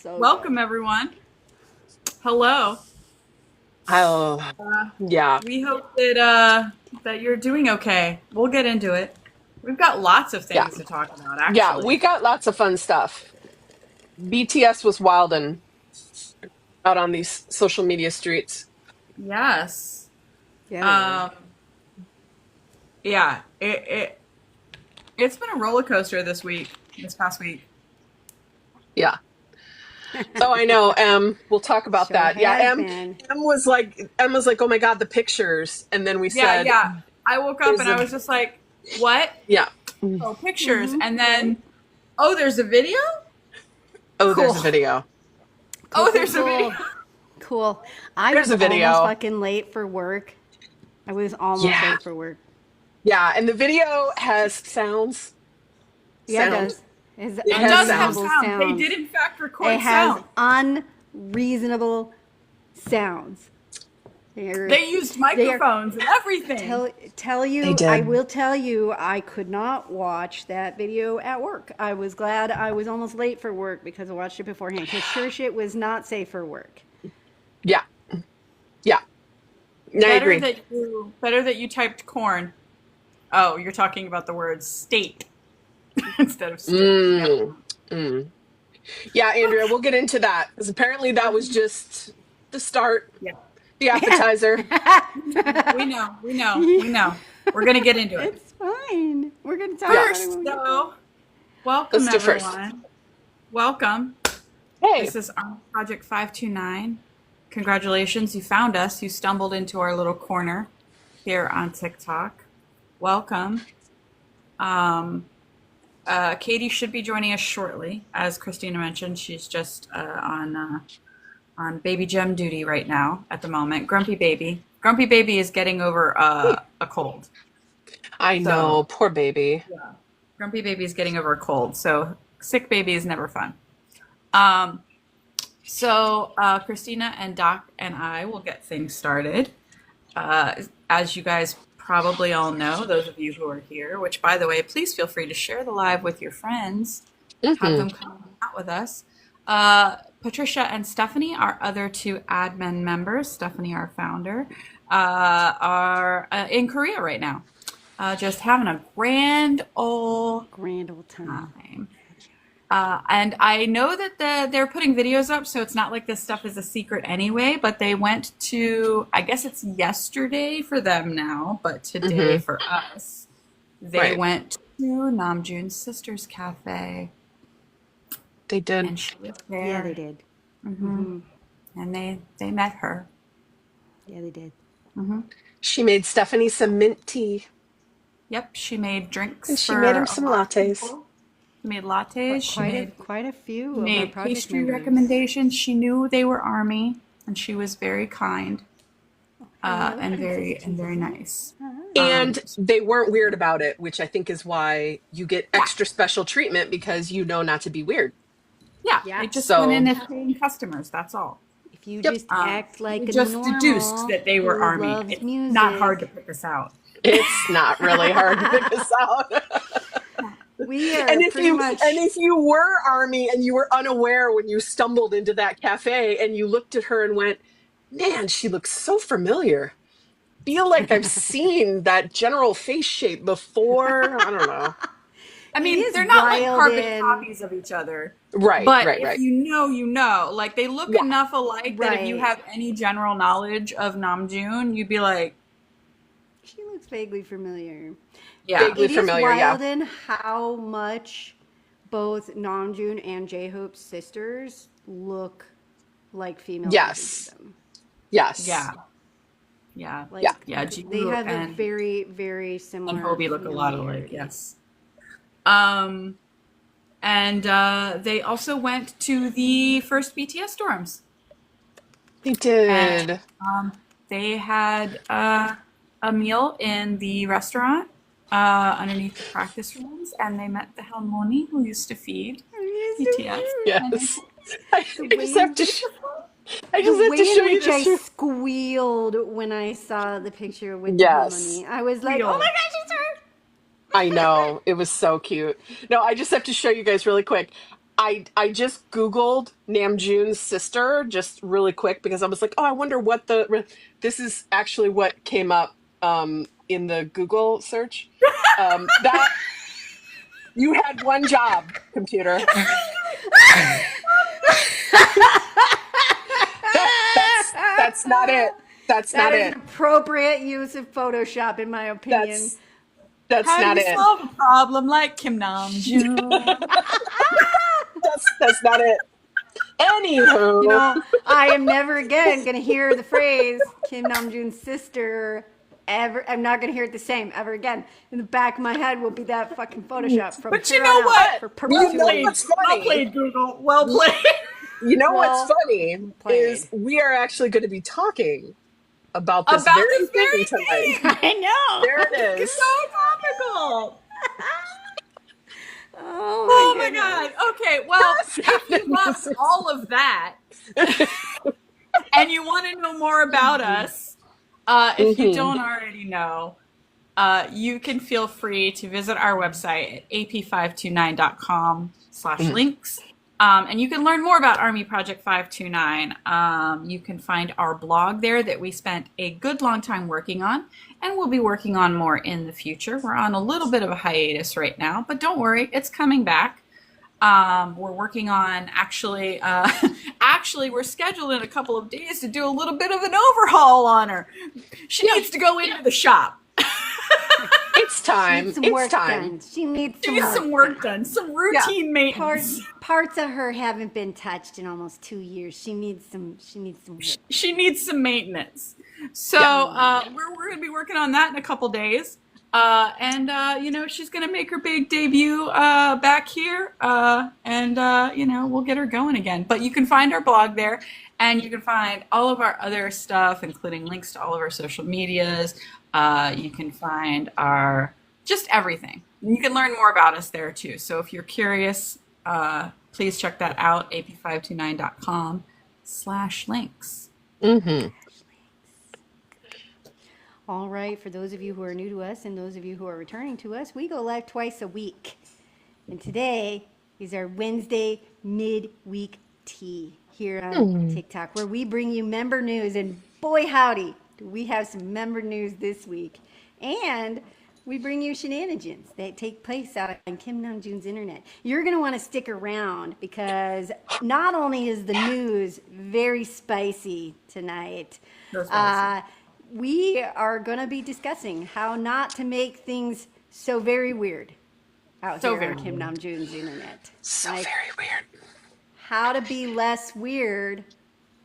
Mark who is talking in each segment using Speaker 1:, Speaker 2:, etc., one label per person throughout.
Speaker 1: So
Speaker 2: Welcome, everyone. Hello.
Speaker 3: Oh, yeah.
Speaker 2: We hope that you're doing okay. We'll get into it. We've got lots of
Speaker 3: Yeah.
Speaker 2: things to talk about,
Speaker 3: Yeah. We
Speaker 2: actually.
Speaker 3: got lots of fun stuff. BTS was wildin' out on these social media streets.
Speaker 2: Yes.
Speaker 1: yeah, they were.
Speaker 2: Um, yeah. It's been a roller coaster this past week.
Speaker 3: Yeah. Oh, I know. We'll talk about
Speaker 1: Sure
Speaker 3: that. Yeah.
Speaker 1: has been.
Speaker 3: Em was like, oh my God, the pictures. And then we
Speaker 2: Yeah,
Speaker 3: said,
Speaker 2: yeah. I woke up
Speaker 3: there's
Speaker 2: and I
Speaker 3: a,
Speaker 2: was just like, "What?
Speaker 3: yeah.
Speaker 2: Oh, pictures." And then, oh, there's a video.
Speaker 3: Oh, there's a
Speaker 2: Cool.
Speaker 3: video.
Speaker 2: Oh, there's a
Speaker 1: Cool.
Speaker 2: video.
Speaker 1: Cool. I
Speaker 3: There's
Speaker 1: was
Speaker 3: a video.
Speaker 1: almost fucking late for work. I was almost
Speaker 3: Yeah.
Speaker 1: late for work.
Speaker 3: Yeah. And the video has sounds.
Speaker 1: Yeah, it
Speaker 3: Sound.
Speaker 1: does. It's
Speaker 3: It
Speaker 2: It
Speaker 3: has
Speaker 2: does have
Speaker 3: sound.
Speaker 1: unreasonable
Speaker 2: sound. They
Speaker 1: sounds.
Speaker 2: did, in fact,
Speaker 1: It
Speaker 2: record
Speaker 1: has
Speaker 2: sound.
Speaker 1: unreasonable sounds. They're,
Speaker 2: They used
Speaker 1: they are
Speaker 2: microphones and everything.
Speaker 1: tell
Speaker 3: They
Speaker 1: you, I
Speaker 3: did.
Speaker 1: will tell you, I could not watch that video at work. I was glad I was almost late for work because I watched it beforehand. Because sure shit was not safe for work.
Speaker 3: Yeah. Yeah. I agree.
Speaker 2: Better that you typed corn. Oh, you're talking about the word state instead of state. Yeah.
Speaker 3: Mm. Mm. Yeah, Andrea, we'll get into that because apparently that was just the start,
Speaker 2: Yeah.
Speaker 3: the appetizer.
Speaker 2: We know. We're gonna get into it.
Speaker 1: It's fine. We're going to talk about it
Speaker 2: First,
Speaker 1: when we get there.
Speaker 2: though, welcome
Speaker 3: Let's do first.
Speaker 2: everyone. Welcome.
Speaker 3: Hey,
Speaker 2: This is our Project 529. Congratulations, you found us. You stumbled into our little corner here on TikTok. Welcome. Um, Katie should be joining us shortly. As Christina mentioned, she's just on baby gem duty right now at the moment. Grumpy baby. Grumpy baby is getting over a cold.
Speaker 3: I
Speaker 2: So,
Speaker 3: know, poor baby.
Speaker 2: yeah. Grumpy baby is getting over a cold. So sick baby is never fun. Um, Christina and Doc and I will get things started. As you guys probably all know, those of you who are here, which by the way, please feel free to share the live with your friends, have
Speaker 3: Hmm.
Speaker 2: them come out with us. Patricia and Stephanie, our other two admin members, Stephanie, our founder, are in Korea right now, just having a grand old
Speaker 1: Grand old time.
Speaker 2: time. And I know that they're putting videos up, so it's not like this stuff is a secret anyway, but they went to, I guess it's yesterday for them now, but today
Speaker 3: Hmm.
Speaker 2: for us, they
Speaker 3: Right.
Speaker 2: went to Namjoon's sister's cafe,
Speaker 3: They did.
Speaker 2: and she was
Speaker 1: Yeah, they
Speaker 2: there,
Speaker 1: did.
Speaker 2: and they met her.
Speaker 1: Yeah, they did.
Speaker 3: She made Stephanie some mint tea
Speaker 2: Yep, she made
Speaker 3: and
Speaker 2: drinks
Speaker 3: she made
Speaker 2: for
Speaker 3: him
Speaker 2: a
Speaker 3: some
Speaker 2: lot of
Speaker 3: lattes.
Speaker 2: people. She made lattes.
Speaker 1: Quite a few of our
Speaker 2: Made
Speaker 1: project
Speaker 2: pastry
Speaker 1: members.
Speaker 2: recommendations. She knew they were Army, and she was very kind and very nice.
Speaker 3: And they weren't weird about it, which I think is why you get
Speaker 2: Yeah,
Speaker 3: extra special treatment because you know not to be weird.
Speaker 2: yeah.
Speaker 1: Yeah.
Speaker 2: They just went in
Speaker 3: So,
Speaker 2: as paying customers. That's all.
Speaker 1: If you
Speaker 3: yep,
Speaker 1: just act
Speaker 2: We
Speaker 1: like a
Speaker 2: just deduced
Speaker 1: normal
Speaker 2: that they were
Speaker 1: who
Speaker 2: Army.
Speaker 1: loves
Speaker 2: It's not hard to
Speaker 1: music,
Speaker 2: pick this out.
Speaker 3: it's not really hard to pick this out.
Speaker 1: we
Speaker 3: And
Speaker 1: are
Speaker 3: if
Speaker 1: pretty
Speaker 3: you
Speaker 1: much.
Speaker 3: and if you were Army and you were unaware when you stumbled into that cafe and you looked at her and went, "Man, she looks so familiar. Feel like I've seen that general face shape before." I don't know.
Speaker 2: I
Speaker 1: It
Speaker 2: mean,
Speaker 1: is
Speaker 2: they're not like
Speaker 1: wild
Speaker 2: carbon
Speaker 1: and
Speaker 2: copies of each other,
Speaker 3: Right,
Speaker 2: but
Speaker 3: right,
Speaker 2: if
Speaker 3: right.
Speaker 2: you know, you know. Like they look
Speaker 3: Yeah,
Speaker 2: enough alike that if you
Speaker 1: right.
Speaker 2: have any general knowledge of Namjoon, you'd be like,
Speaker 1: She looks vaguely familiar.
Speaker 2: yeah,
Speaker 3: vaguely
Speaker 1: It is
Speaker 3: familiar. Yeah.
Speaker 1: wild in how much both Namjoon and J-Hope's sisters look like female versions
Speaker 3: Yes.
Speaker 1: of them.
Speaker 3: Yes.
Speaker 2: yeah, yeah,
Speaker 1: Like
Speaker 3: Yeah.
Speaker 2: yeah.
Speaker 1: they
Speaker 2: Jungkook
Speaker 1: have a
Speaker 2: and
Speaker 1: very similar
Speaker 2: Hobie look a lot alike.
Speaker 1: familiarity.
Speaker 2: Yes. Um, and they also went to the first BTS dorms,
Speaker 3: They
Speaker 2: and
Speaker 3: did.
Speaker 2: they had a meal in the restaurant underneath the practice rooms, and they met the Halmoni who used to feed
Speaker 1: It is
Speaker 2: BTS. And
Speaker 3: Yes. I
Speaker 1: the
Speaker 3: just
Speaker 1: way
Speaker 3: have to I
Speaker 1: the
Speaker 3: just have
Speaker 1: way
Speaker 3: to
Speaker 1: in
Speaker 3: show you
Speaker 1: which I
Speaker 3: this.
Speaker 1: squealed when I saw the picture with the
Speaker 3: Yes.
Speaker 1: harmony. I was like, "Oh my
Speaker 2: real.
Speaker 1: gosh, it's her!"
Speaker 3: I know. It was so cute. No, I just have to show you guys really quick. I just Googled Namjoon's sister just really quick because I was like, oh, I wonder what this is actually what came up in the Google search. That you had one job, computer. That's not it. That's
Speaker 1: That
Speaker 3: not
Speaker 1: is
Speaker 3: it.
Speaker 1: an appropriate use of Photoshop, in my opinion.
Speaker 3: That's
Speaker 2: How
Speaker 3: not
Speaker 2: do you
Speaker 3: it.
Speaker 2: solve a problem like Kim Namjoon?
Speaker 3: That's not it. Anywho,
Speaker 1: You know, I am never again going to hear the phrase Kim Namjoon's sister ever. I'm not going to hear it the same ever again. In the back of my head will be that fucking Photoshop from
Speaker 2: But
Speaker 1: here
Speaker 2: you know
Speaker 1: on out
Speaker 2: what?
Speaker 1: for
Speaker 2: Well
Speaker 3: You know
Speaker 2: played.
Speaker 3: what's
Speaker 2: Well
Speaker 3: funny?
Speaker 2: played, Google. Well played.
Speaker 3: You know
Speaker 1: Well
Speaker 3: what's funny
Speaker 1: played.
Speaker 3: is we are actually going to be talking about this
Speaker 2: About
Speaker 3: very
Speaker 2: this
Speaker 3: thing
Speaker 2: very
Speaker 3: tonight.
Speaker 2: thing.
Speaker 1: I know.
Speaker 3: There it
Speaker 2: It's
Speaker 3: is.
Speaker 2: so topical.
Speaker 1: Oh
Speaker 2: Oh
Speaker 1: my
Speaker 2: my
Speaker 1: goodness.
Speaker 2: God. Okay, well, if you love all of that and you want to know more about us, if you don't already know, you can feel free to visit our website at ap529.com/links. And you can learn more about Army Project 529. You can find our blog there that we spent a good long time working on, and we'll be working on more in the future. We're on a little bit of a hiatus right now, but don't worry, it's coming back. We're working on actually we're scheduled in a couple of days to do a little bit of an overhaul on her. She needs to go into the shop.
Speaker 3: It's time.
Speaker 1: Needs some
Speaker 3: It's
Speaker 1: work
Speaker 3: time.
Speaker 1: done. She needs
Speaker 2: She needs some work done, some routine maintenance.
Speaker 1: Parts of her haven't been touched in almost 2 years. She needs some work.
Speaker 2: She needs some maintenance. So we're going to be working on that in a couple days. And she's going to make her big debut back here. We'll get her going again. But you can find our blog there, and you can find all of our other stuff, including links to all of our social medias. You can find just everything. You can learn more about us there too. So if you're curious, please check that out, ap529.com/links.
Speaker 3: Mm-hmm.
Speaker 1: All right, for those of you who are new to us and those of you who are returning to us, we go live twice a week. And today is our Wednesday midweek tea here on TikTok, where we bring you member news. And boy, howdy, do we have some member news this week. And we bring you shenanigans that take place out on Kim Namjoon's internet. You're going to want to stick around because not only is the news very spicy tonight, we are going to be discussing how not to make things so very weird out here on Kim Namjoon's internet.
Speaker 3: So very weird.
Speaker 1: How to be less weird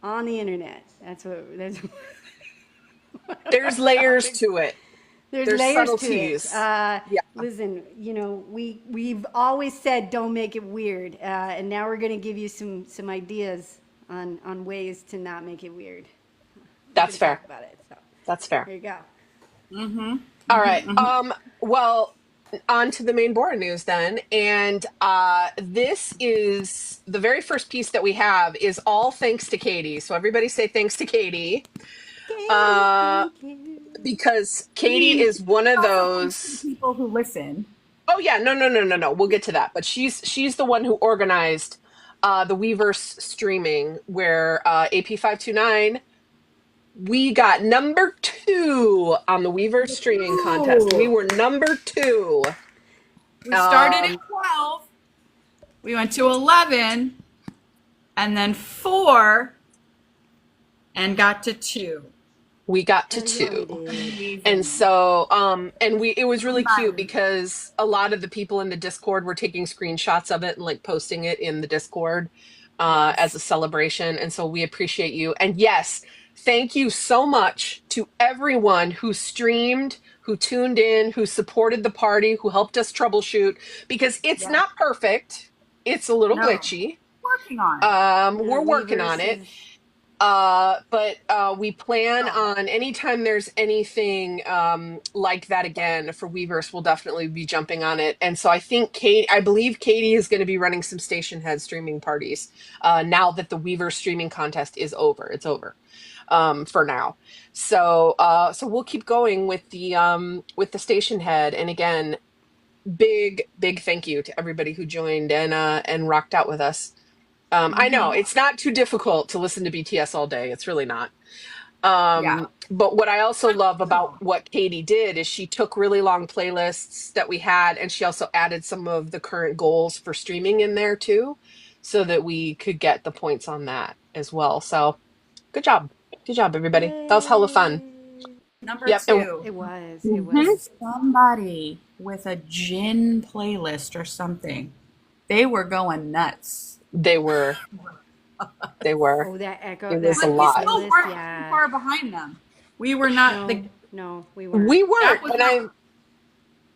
Speaker 1: on the internet. That's
Speaker 3: There's layers to it.
Speaker 1: There's layers
Speaker 3: subtleties.
Speaker 1: to it. Listen, we've always said don't make it weird, and now we're going to give you some ideas on ways to not make it weird.
Speaker 3: That's fair.
Speaker 1: Talk about it. So
Speaker 3: That's fair.
Speaker 1: there you go.
Speaker 3: All right. Well, on to the main board news then. And this is the very first piece that we have is all thanks to Katie. So everybody say thanks to Katie.
Speaker 1: Thank you.
Speaker 3: Because Katie is one of those
Speaker 2: people who listen.
Speaker 3: Oh yeah, no. We'll get to that. But she's the one who organized the Weverse streaming where AP529 we got number 2 on the Weverse streaming contest. We were number 2.
Speaker 2: We started at 12. We went to 11 and then 4 and got to 2.
Speaker 3: We got to 2. And so it was really cute because a lot of the people in the Discord were taking screenshots of it and like posting it in the Discord as a celebration. And so we appreciate you. And yes, thank you so much to everyone who streamed, who tuned in, who supported the party, who helped us troubleshoot because it's not perfect. It's a little glitchy.
Speaker 2: Working on it.
Speaker 3: We're working on it. But we plan on anytime there's anything like that again for Weverse, we'll definitely be jumping on it. And so I believe Katie is going to be running some station head streaming parties now that the Weverse streaming contest is over. It's over for now. So we'll keep going with the station head. And again, big thank you to everybody who joined and rocked out with us. I know it's not too difficult to listen to BTS all day. It's really not.
Speaker 2: Yeah.
Speaker 3: But what I also love about what Katie did is she took really long playlists that we had, and she also added some of the current goals for streaming in there too, so that we could get the points on that as well. So good job. Good job, everybody. That was hella fun.
Speaker 1: Yay.
Speaker 2: Number
Speaker 3: Yep. And
Speaker 2: two,
Speaker 1: It was. It
Speaker 3: mhm,
Speaker 1: was.
Speaker 2: somebody with a gin playlist or something. They were going nuts.
Speaker 3: they were. They were.
Speaker 1: Oh, that echo,
Speaker 3: It was
Speaker 1: that
Speaker 3: a
Speaker 2: But we
Speaker 3: lot.
Speaker 2: still
Speaker 1: playlist.
Speaker 2: weren't too
Speaker 1: Yeah.
Speaker 2: far behind them. We were not
Speaker 1: No, no, we weren't.
Speaker 3: We
Speaker 2: that
Speaker 3: weren't.
Speaker 2: was
Speaker 3: And
Speaker 2: not.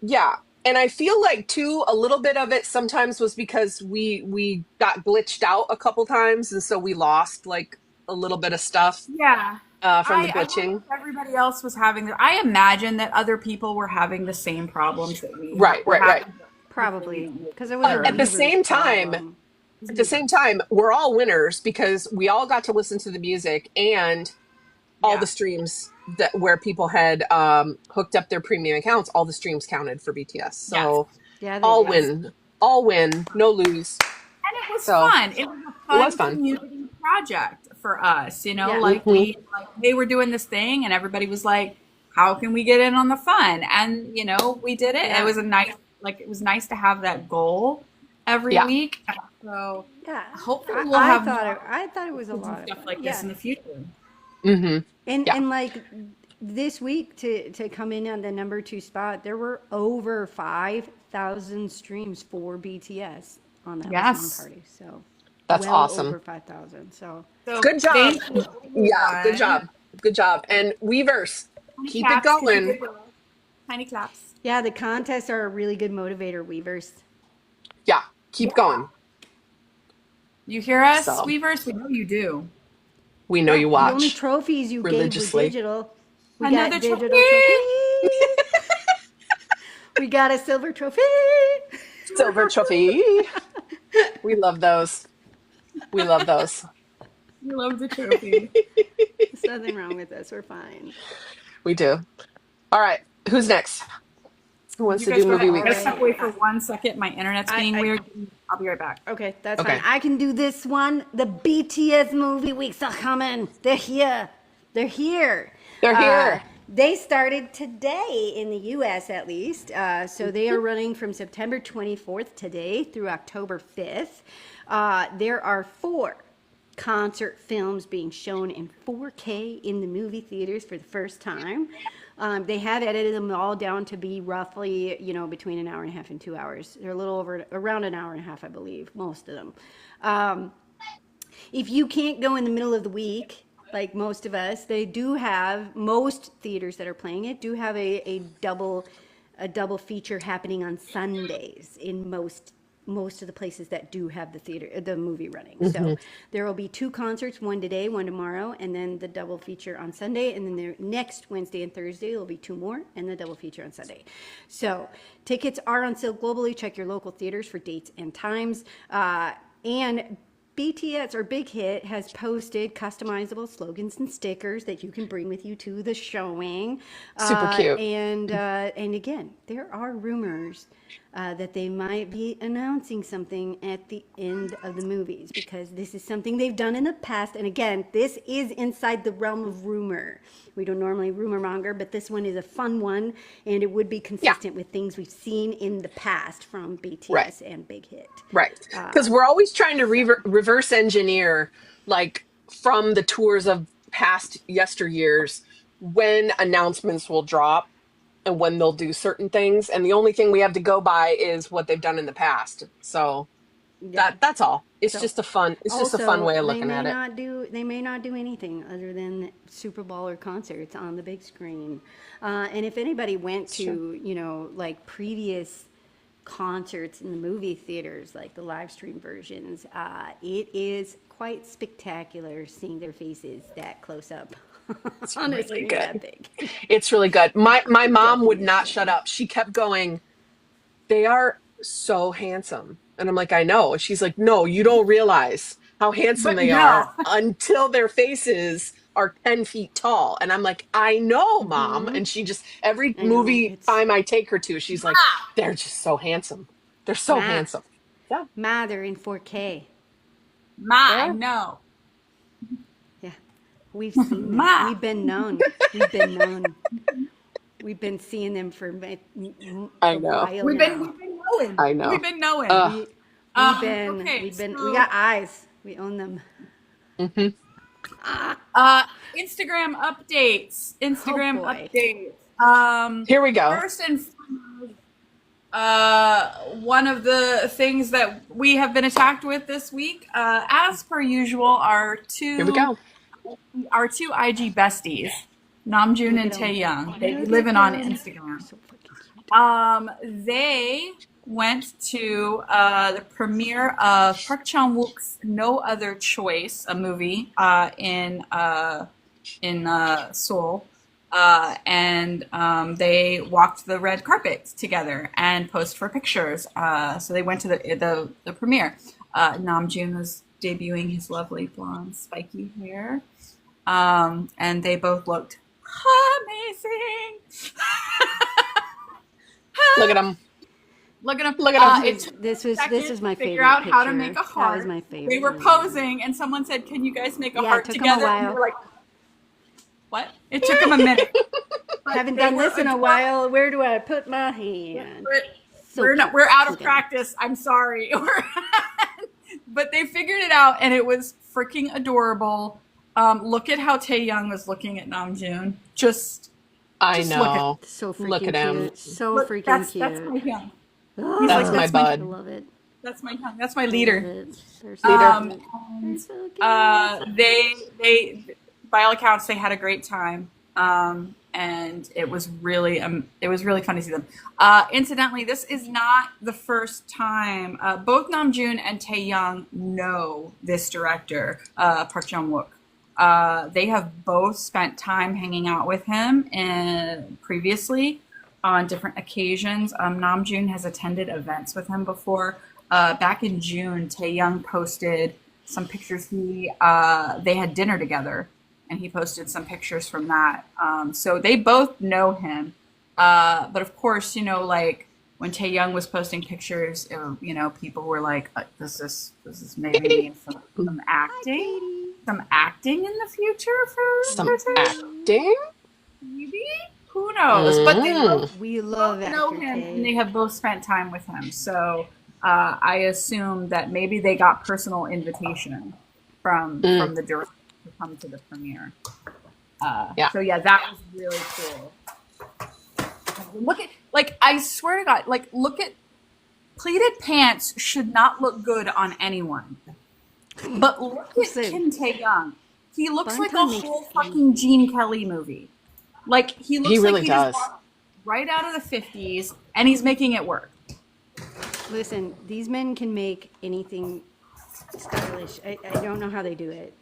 Speaker 3: yeah. And I feel like too, a little bit of it sometimes was because we got glitched out a couple times, and so we lost like a little bit of stuff
Speaker 2: Yeah.
Speaker 3: from the
Speaker 2: I wonder
Speaker 3: glitching.
Speaker 2: if everybody else was having I imagine that other people were having the same problems that
Speaker 3: Right,
Speaker 2: were
Speaker 3: right, right.
Speaker 2: having the
Speaker 1: Probably.
Speaker 2: same
Speaker 1: Because it was a
Speaker 3: But
Speaker 2: error.
Speaker 1: Weverse problem.
Speaker 3: at the same time, we're all winners because we all got to listen to the music and all the
Speaker 2: Yeah.
Speaker 3: streams that where people had hooked up their premium accounts, all the streams counted for BTS.
Speaker 2: Yes.
Speaker 3: So
Speaker 1: Yeah, they
Speaker 3: all
Speaker 1: did.
Speaker 2: Yes.
Speaker 3: win, all win, no lose.
Speaker 2: And it was
Speaker 3: So
Speaker 2: fun. It was a
Speaker 3: it was
Speaker 2: fun
Speaker 3: fun.
Speaker 2: community project for us,
Speaker 1: Yeah.
Speaker 2: like
Speaker 3: Hmm.
Speaker 2: they were doing this thing and everybody was like, how can we get in on the fun? And we did it. It
Speaker 1: Yeah.
Speaker 2: was it was nice to have that goal every
Speaker 3: Yeah.
Speaker 2: week. And so
Speaker 1: Yeah.
Speaker 2: hopefully we'll have more
Speaker 1: I thought it was a lot of
Speaker 2: stuff
Speaker 1: fun.
Speaker 2: like this
Speaker 1: Yeah.
Speaker 2: in the future.
Speaker 3: Hmm. Yeah.
Speaker 1: And like this week to come in on the number 2 spot, there were over 5,000 streams for BTS on that listening
Speaker 2: Yes.
Speaker 1: party. So
Speaker 3: That's
Speaker 1: well
Speaker 3: awesome.
Speaker 1: over 5,000. So
Speaker 2: So
Speaker 3: Good job.
Speaker 2: thank you,
Speaker 3: Yeah, good
Speaker 2: everyone.
Speaker 3: job. Good job. And Weverse,
Speaker 2: Tiny
Speaker 3: keep it
Speaker 2: claps, 'cause you
Speaker 3: going.
Speaker 2: did well. Tiny claps.
Speaker 1: yeah, the contests are a really good motivator, Weavers.
Speaker 3: Yeah, keep going.
Speaker 2: You hear us,
Speaker 3: So
Speaker 2: Weavers? We know you do.
Speaker 3: we know
Speaker 1: Yeah,
Speaker 3: you
Speaker 1: the only
Speaker 3: watch
Speaker 1: trophies you gave were
Speaker 3: religiously.
Speaker 1: digital. We
Speaker 2: Another
Speaker 1: got digital
Speaker 2: trophy.
Speaker 1: trophy. We got a silver trophy.
Speaker 3: Silver trophy. We love those. We love those.
Speaker 2: We love the trophy.
Speaker 1: There's nothing wrong with us. We're fine.
Speaker 3: We do. All right. Who's next? Who wants
Speaker 2: You
Speaker 3: to
Speaker 2: guys
Speaker 3: do
Speaker 2: go ahead.
Speaker 3: movie
Speaker 2: I'm gonna
Speaker 3: weeks?
Speaker 2: step away for 1 second. My internet's being
Speaker 1: I
Speaker 2: weird. I'll be right back.
Speaker 1: okay, that's
Speaker 3: Okay.
Speaker 1: fine. I can do this one. The BTS movie weeks are coming. They're here. They're here.
Speaker 3: They're here.
Speaker 1: They started today in the U.S. at least. So they are running from September 24th today through October 5th. There are 4 concert films being shown in 4K in the movie theaters for the first time. They have edited them all down to be roughly, between an hour and a half and 2 hours. They're a little over, around an hour and a half, I believe, most of them. If you can't go in the middle of the week, like most of us, they do have, most theaters that are playing it do have a double feature happening on Sundays in most of the places that do have the movie running. So there will be 2 concerts, one today, one tomorrow, and then the double feature on Sunday. And then the next Wednesday and Thursday, there will be 2 more, and the double feature on Sunday. So tickets are on sale globally. Check your local theaters for dates and times. And BTS, or Big Hit, has posted customizable slogans and stickers that you can bring with you to the showing.
Speaker 3: Super cute.
Speaker 1: And again, there are rumors that they might be announcing something at the end of the movies, because this is something they've done in the past. And again, this is inside the realm of rumor. We don't normally rumor monger, but this one is a fun one, and it would be
Speaker 3: Yeah.
Speaker 1: consistent with things we've seen in the past from
Speaker 3: Right.
Speaker 1: BTS and Big Hit.
Speaker 3: Right. Because we're always trying to reverse engineer, like from the tours of past yesteryears, when announcements will drop and when they'll do certain things. And the only thing we have to go by is what they've done in the past. So
Speaker 1: Yeah.
Speaker 3: that's all. It's
Speaker 1: So
Speaker 3: just a fun way of looking at it.
Speaker 1: They may not do anything other than Super Bowl or concerts on the big screen. And if anybody went to, like previous concerts in the movie theaters, like the live stream versions, it is quite spectacular seeing their faces that close up. Honestly,
Speaker 3: Really
Speaker 1: that
Speaker 3: good.
Speaker 1: big.
Speaker 3: It's really good. My mom would not shut up. She kept going, they are so handsome. And I'm like, I know. And she's like, no, you don't realize how handsome
Speaker 2: But
Speaker 3: they
Speaker 2: no.
Speaker 3: are until their faces are 10 feet tall. And I'm like, I know, Mom. And she just, every
Speaker 1: I know.
Speaker 3: movie
Speaker 1: It's
Speaker 3: time I take her to, she's like, they're just so handsome. They're so
Speaker 1: Ma.
Speaker 3: handsome. Yeah,
Speaker 1: Ma, they're in 4K.
Speaker 3: they
Speaker 2: My
Speaker 3: are.
Speaker 2: no.
Speaker 1: Yeah. We've seen them.
Speaker 2: Ma.
Speaker 1: We've been known. We've been known. We've been seeing them for
Speaker 3: I
Speaker 1: a
Speaker 3: know.
Speaker 1: while
Speaker 2: We've
Speaker 1: now.
Speaker 2: been knowing.
Speaker 3: I know.
Speaker 2: We've been knowing.
Speaker 3: Uh,
Speaker 2: Okay,
Speaker 1: We
Speaker 2: so
Speaker 1: got eyes. We own them.
Speaker 3: hmm
Speaker 2: Instagram updates.
Speaker 1: Oh
Speaker 2: Instagram
Speaker 1: boy.
Speaker 2: updates.
Speaker 3: Here we go.
Speaker 2: First and foremost, one of the things that we have been attacked with this week, as per usual, are
Speaker 3: Here we go.
Speaker 2: our two IG besties, Namjoon and
Speaker 1: Look at 'em.
Speaker 2: Taehyung. They
Speaker 1: Look
Speaker 2: live
Speaker 1: at
Speaker 2: on
Speaker 1: them.
Speaker 2: Instagram.
Speaker 1: So fucking cute.
Speaker 2: They went to the premiere of Park Chan-wook's No Other Choice, a movie in Seoul, and they walked the red carpet together and posed for pictures. So they went to the premiere. Namjoon was debuting his lovely blonde spiky hair, and they both looked amazing.
Speaker 3: Look at them.
Speaker 2: Look at him.
Speaker 3: Look at 'em.
Speaker 2: It took
Speaker 1: This was
Speaker 2: to
Speaker 1: my favorite
Speaker 2: figure out how to
Speaker 1: picture.
Speaker 2: make a
Speaker 1: That
Speaker 2: heart.
Speaker 1: was my favorite.
Speaker 2: They were posing, and someone said, "Can you guys make a
Speaker 1: Yeah, it
Speaker 2: heart
Speaker 1: took 'em a
Speaker 2: together?" And
Speaker 1: while.
Speaker 2: we were like, "What?" It took them a minute. But
Speaker 1: Haven't
Speaker 2: they
Speaker 1: done
Speaker 2: were
Speaker 1: this in a
Speaker 2: adorable.
Speaker 1: while. Where do I put my hand? So
Speaker 2: We're
Speaker 1: cute.
Speaker 2: we're out of
Speaker 1: Look at 'em.
Speaker 2: practice. I'm sorry. But they figured it out, and it was freaking adorable. Look at how Taehyung was looking at Namjoon. Just
Speaker 3: I
Speaker 2: Just look at-
Speaker 3: know.
Speaker 1: So freaking
Speaker 3: Look at him.
Speaker 1: cute. So
Speaker 2: look,
Speaker 1: freaking
Speaker 2: that's
Speaker 1: cute.
Speaker 2: my Hyung.
Speaker 1: Oh,
Speaker 2: He's like,
Speaker 3: That's my
Speaker 2: that's my
Speaker 1: I
Speaker 3: bud.
Speaker 1: love it.
Speaker 2: That's my Hyung. That's my
Speaker 1: Love
Speaker 2: leader.
Speaker 1: it. They're so
Speaker 3: Leader.
Speaker 1: cute. They're
Speaker 2: And
Speaker 1: so cute.
Speaker 2: they by all accounts they had a great time, and it was really fun to see them. Incidentally, this is not the first time. Both Namjoon and Taehyung know this director, Park Chan-wook. They have both spent time hanging out with him previously on different occasions. Namjoon has attended events with him before. Back in June, Taehyung posted some pictures. They had dinner together, and he posted some pictures from that. So they both know him. But of course, like when Taehyung was posting pictures, people were like, "Does this maybe mean some acting? Some acting in the future for
Speaker 3: Some
Speaker 2: Taehyung?
Speaker 3: acting?
Speaker 2: Maybe? Who knows?" But they both
Speaker 1: We love
Speaker 2: know
Speaker 1: actor
Speaker 2: him,
Speaker 1: Tay.
Speaker 2: and they have both spent time with him. So I assume that maybe they got personal invitation from the director to come to the premiere.
Speaker 3: Yeah.
Speaker 2: So yeah, that was really cool. Look at, I swear to God, look at pleated pants should not look good on anyone. But look at
Speaker 1: Listen.
Speaker 2: Kim Tae-young. He looks like a
Speaker 1: Barnton makes
Speaker 2: whole fucking Gene Kelly movie. He looks
Speaker 3: He
Speaker 2: like
Speaker 3: really
Speaker 2: he
Speaker 3: does.
Speaker 2: just walked right out of the 50s, and he's making it work.
Speaker 1: Listen, these men can make anything stylish. I don't know how they do it.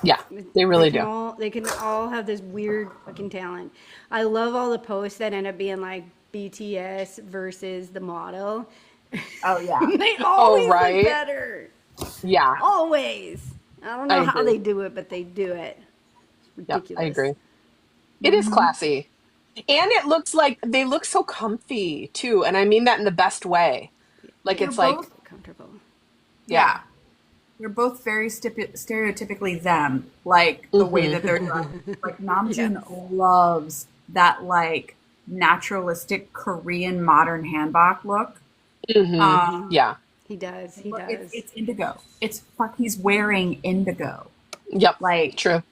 Speaker 3: Yeah, they really
Speaker 1: can
Speaker 3: do.
Speaker 1: They can all have this weird fucking talent. I love all the posts that end up being like BTS versus the model.
Speaker 2: Oh yeah.
Speaker 1: They always
Speaker 3: right.
Speaker 1: look better.
Speaker 3: Yeah.
Speaker 1: Always. I don't
Speaker 3: I
Speaker 1: know how
Speaker 3: agree.
Speaker 1: they do it, but they do it. It's
Speaker 3: Yeah,
Speaker 1: ridiculous.
Speaker 3: I agree. It is classy. And it looks like they look so comfy too. And I mean that in the best way.
Speaker 2: They're
Speaker 3: It's like,
Speaker 2: both-
Speaker 1: Comfortable.
Speaker 2: Yeah. They're both very stereotypically them, the way that they're dressed. Namjoon loves that naturalistic Korean modern hanbok look.
Speaker 3: yeah.
Speaker 1: He does. He
Speaker 2: But
Speaker 1: does.
Speaker 2: it's indigo. He's wearing indigo.
Speaker 3: Yep.
Speaker 2: Like
Speaker 3: True.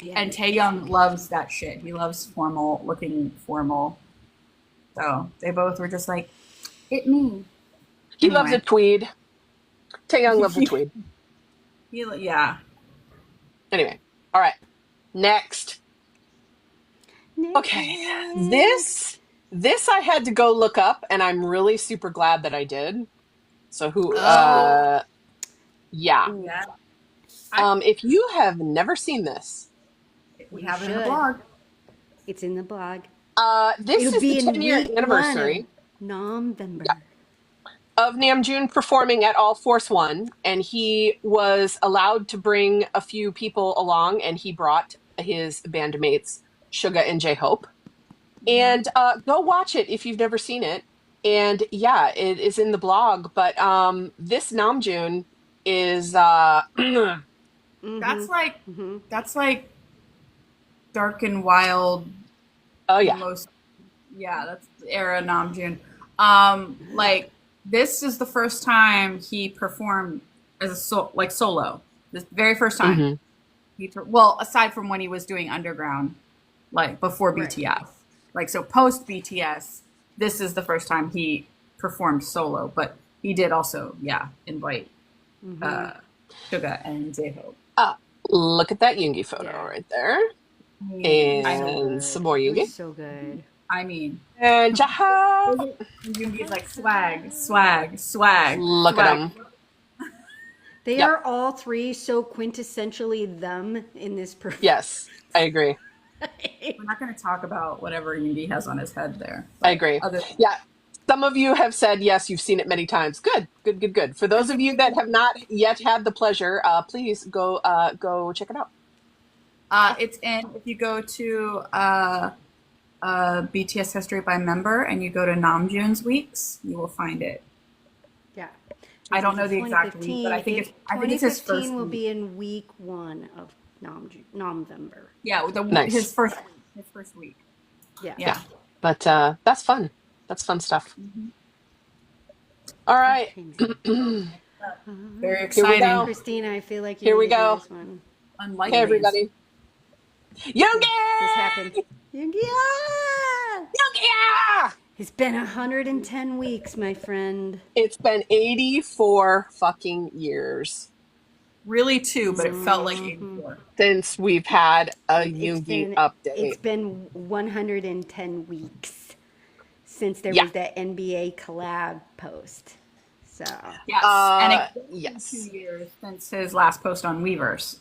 Speaker 1: Yeah.
Speaker 2: And Taehyung loves that shit. He loves looking formal. So they both were just like, it me.
Speaker 3: He
Speaker 2: Anyway.
Speaker 3: loves a tweed. Taehyung loves a tweed.
Speaker 2: Yeah.
Speaker 3: Anyway. All right. Next. Okay. This I had to go look up, and I'm really super glad that I did. So yeah.
Speaker 2: Yeah.
Speaker 3: If you have never seen this,
Speaker 2: We have it in the
Speaker 1: should.
Speaker 2: blog.
Speaker 1: It's in the blog.
Speaker 3: this
Speaker 1: It'll
Speaker 3: is
Speaker 1: be
Speaker 3: the
Speaker 1: in
Speaker 3: 10-year
Speaker 1: week
Speaker 3: anniversary.
Speaker 1: 1 of November.
Speaker 3: of Namjoon performing at All Force One, and he was allowed to bring a few people along, and he brought his bandmates SUGA and J-Hope. And go watch it if you've never seen it. And yeah, it is in the blog. But this Namjoon is
Speaker 2: That's like dark and wild.
Speaker 3: oh yeah,
Speaker 2: That's the era Namjoon. Like this is the first time he performed as a solo. This very first time. Well, aside from when he was doing underground, like before BTS. Like so post BTS, this is the first time he performed solo, but he did also, invite SUGA and J-Hope.
Speaker 3: look at that Yoongi photo right there. And some more Yoongi.
Speaker 1: So good.
Speaker 2: I mean,
Speaker 3: and Jaha.
Speaker 2: Yoongi's like swag.
Speaker 3: Look at them.
Speaker 1: They are all three so quintessentially them in this performance.
Speaker 3: Yes, I agree.
Speaker 2: We're not going to talk about whatever Yoongi has on his head there.
Speaker 3: I agree. Yeah. Some of you have said, yes, you've seen it many times. Good. For those of you that have not yet had the pleasure, please go check it out.
Speaker 2: It's in, if you go to BTS History by Member and you go to Namjoon's weeks, you will find it.
Speaker 1: Yeah.
Speaker 2: I don't know the exact week, but I think it's his first
Speaker 1: 2015 will be in week 1 of November.
Speaker 2: Yeah,
Speaker 3: nice.
Speaker 2: his first week.
Speaker 1: Yeah.
Speaker 3: But that's fun. That's fun stuff. All right.
Speaker 2: Very exciting.
Speaker 1: Christina, I feel like
Speaker 3: here we go.
Speaker 1: This one.
Speaker 2: Unlikely.
Speaker 3: Hey, everybody. Yoongi!
Speaker 1: This happened. Yoongi! It's been 110 weeks, my friend.
Speaker 3: It's been 84 fucking years.
Speaker 2: Really 2, but it felt like 84.
Speaker 3: Since we've had a Yoongi update.
Speaker 1: It's been 110 weeks since there was that NBA collab post. So
Speaker 2: yes, and
Speaker 3: it's
Speaker 2: been 2 years since his last post on Weverse.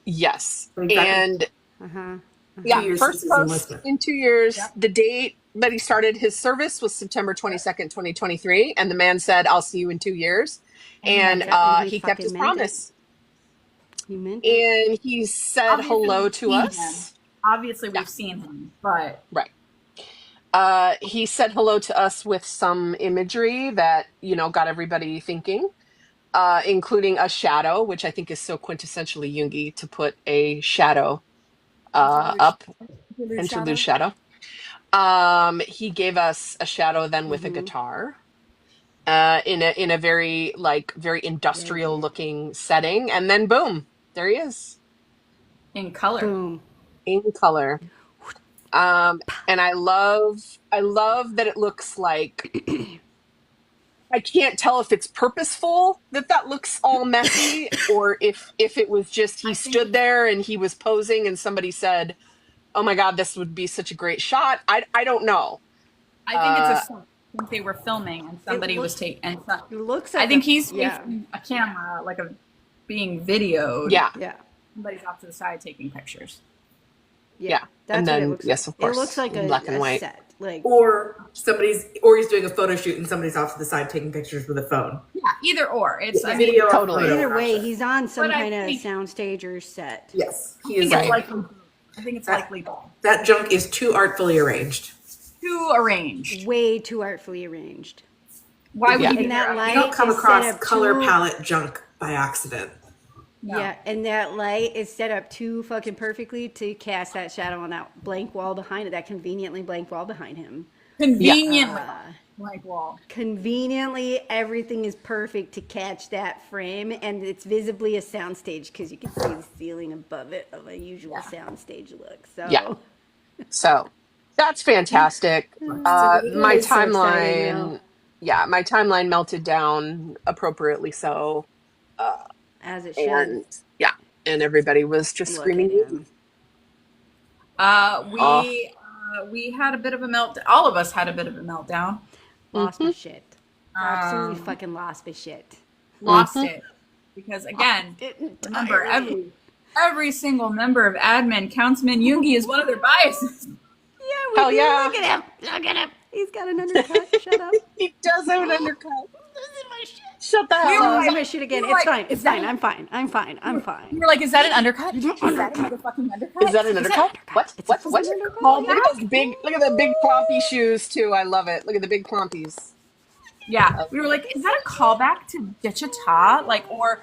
Speaker 3: Yes,
Speaker 2: exactly.
Speaker 3: and first post in 2 years. Yep. The date that he started his service was September 22nd, 2023, and the man said, "I'll see you in 2 years," and he kept his promise. And he said hello to us.
Speaker 2: Obviously, we've seen him, but
Speaker 3: right. He said hello to us with some imagery that got everybody thinking, including a shadow, which I think is so quintessentially Yoongi to put a shadow up, interlude shadow. He gave us a shadow then with a guitar. In a very industrial looking setting, and then boom, there he is
Speaker 2: in color.
Speaker 1: Boom.
Speaker 3: In color. And I love that it looks like I can't tell if it's purposeful that looks all messy or if it was just he stood there and he was posing and somebody said, "Oh my God, this would be such a great shot." I don't know.
Speaker 2: I think it's a think they were filming and somebody was taking. And
Speaker 1: it looks like
Speaker 2: I think he's facing a camera, like being videoed.
Speaker 3: Yeah.
Speaker 2: Somebody's off to the side taking pictures.
Speaker 1: Yeah. That's
Speaker 3: and then,
Speaker 1: what it looks
Speaker 3: yes,
Speaker 1: like.
Speaker 3: of course.
Speaker 1: It looks like
Speaker 3: black and white.
Speaker 1: set. Like,
Speaker 4: or he's doing a photo shoot and somebody's off to the side taking pictures with a phone.
Speaker 2: Yeah, either or. It's
Speaker 4: a video.
Speaker 3: Totally.
Speaker 1: Either way, he's on some kind of soundstage or set.
Speaker 4: Yes,
Speaker 2: he is. I think it's likely
Speaker 4: that junk is too artfully arranged.
Speaker 1: Way too artfully arranged.
Speaker 2: Why would
Speaker 1: in that light?
Speaker 4: You don't come across color palette junk by accident.
Speaker 1: No. Yeah, and that light is set up too fucking perfectly to cast that shadow on that blank wall behind it, that conveniently blank wall behind him.
Speaker 2: Blank wall.
Speaker 1: Conveniently, everything is perfect to catch that frame, and it's visibly a soundstage because you can see the ceiling above it of a usual soundstage look.
Speaker 3: So that's fantastic. My timeline, my timeline melted down appropriately so.
Speaker 1: As it should.
Speaker 3: And everybody was just screaming.
Speaker 2: We had a bit of a meltdown. All of us had a bit of a meltdown.
Speaker 1: Lost my shit. Absolutely fucking lost my shit.
Speaker 2: Lost it. Because again, remember, every single member of admin counts him in. Yoongi is one of their biases.
Speaker 1: Yeah, Look at him. He's got an undercut. Shut up.
Speaker 3: He does have an undercut. Shut the
Speaker 2: We
Speaker 3: hell
Speaker 2: were
Speaker 1: Oh,
Speaker 3: up.
Speaker 2: like-
Speaker 1: I'm gonna shoot again.
Speaker 2: we were
Speaker 1: It's
Speaker 2: like,
Speaker 1: fine. It's fine. I'm fine. I'm fine. I'm fine.
Speaker 2: We were like, is that an undercut? Is that a fucking undercut?
Speaker 3: Is that an undercut? What?
Speaker 1: It's
Speaker 3: What?
Speaker 1: a
Speaker 3: What?
Speaker 1: full undercut.
Speaker 2: Call
Speaker 3: Look at those big, look at the big clompy shoes too. I love it. Look at the big clompies.
Speaker 2: Yeah, we were like, is that a callback to Wichita? Like, or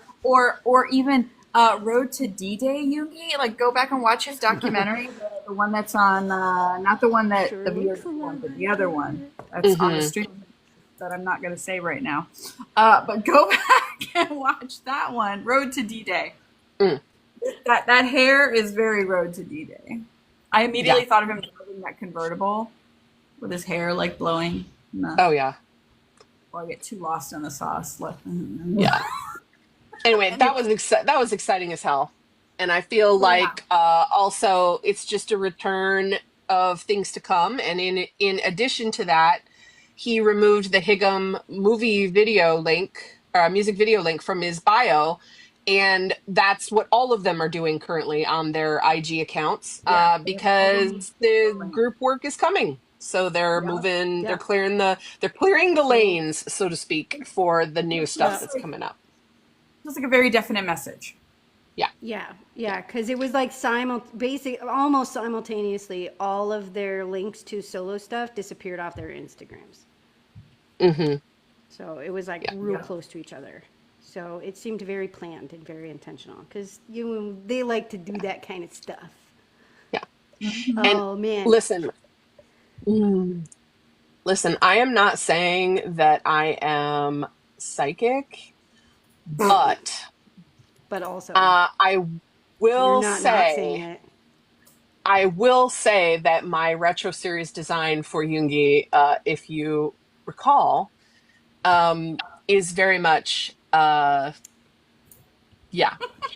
Speaker 2: even Road to D-Day, Yoongi? Like, go back and watch his documentary, the one that's on, not the one that the viewers want, but the other one that's on the stream that I'm not going to say right now. But go back and watch that one, Road to D-Day. That hair is very Road to D-Day. I immediately thought of him driving that convertible with his hair like blowing.
Speaker 3: Oh yeah.
Speaker 2: Well, I get too lost in the sauce.
Speaker 3: Yeah. Anyway, that was exciting as hell, and I feel like also it's just a return of things to come. And in addition to that, he removed the HYBE music video link from his bio, and that's what all of them are doing currently on their IG accounts because the group work is coming. So they're moving, they're clearing the lanes, so to speak, for the new stuff that's coming up.
Speaker 2: It's like a very definite message.
Speaker 1: Yeah, because it was like almost simultaneously, all of their links to solo stuff disappeared off their Instagrams.
Speaker 3: Mm-hmm.
Speaker 1: So it was like real close to each other. So it seemed very planned and very intentional because they like to do that kind of stuff.
Speaker 3: Yeah.
Speaker 1: Oh man.
Speaker 3: Listen, I am not saying that I am psychic, but
Speaker 1: Also,
Speaker 3: I will
Speaker 1: you're not saying
Speaker 3: say
Speaker 1: it.
Speaker 3: I will say that my retro series design for Yoongi, if you recall, is very much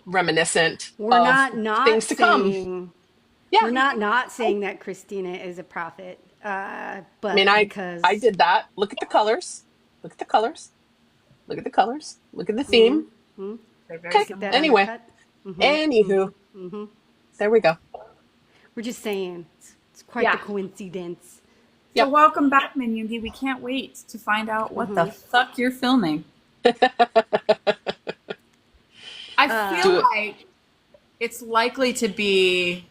Speaker 3: reminiscent
Speaker 1: We're
Speaker 3: of
Speaker 1: not
Speaker 3: things to come.
Speaker 1: saying.
Speaker 3: Yeah.
Speaker 1: We're not saying that Christina is a prophet. But
Speaker 3: I mean, I did that. Look at the colors. Look at the colors. Look at the colors. Look at the theme. Okay.
Speaker 1: that
Speaker 3: Anyway.
Speaker 1: undercut.
Speaker 3: Anywho. There we go.
Speaker 1: We're just saying it's quite the coincidence.
Speaker 2: So welcome back, Min Yoongi. We can't wait to find out what the fuck you're filming. I feel like it's likely to be.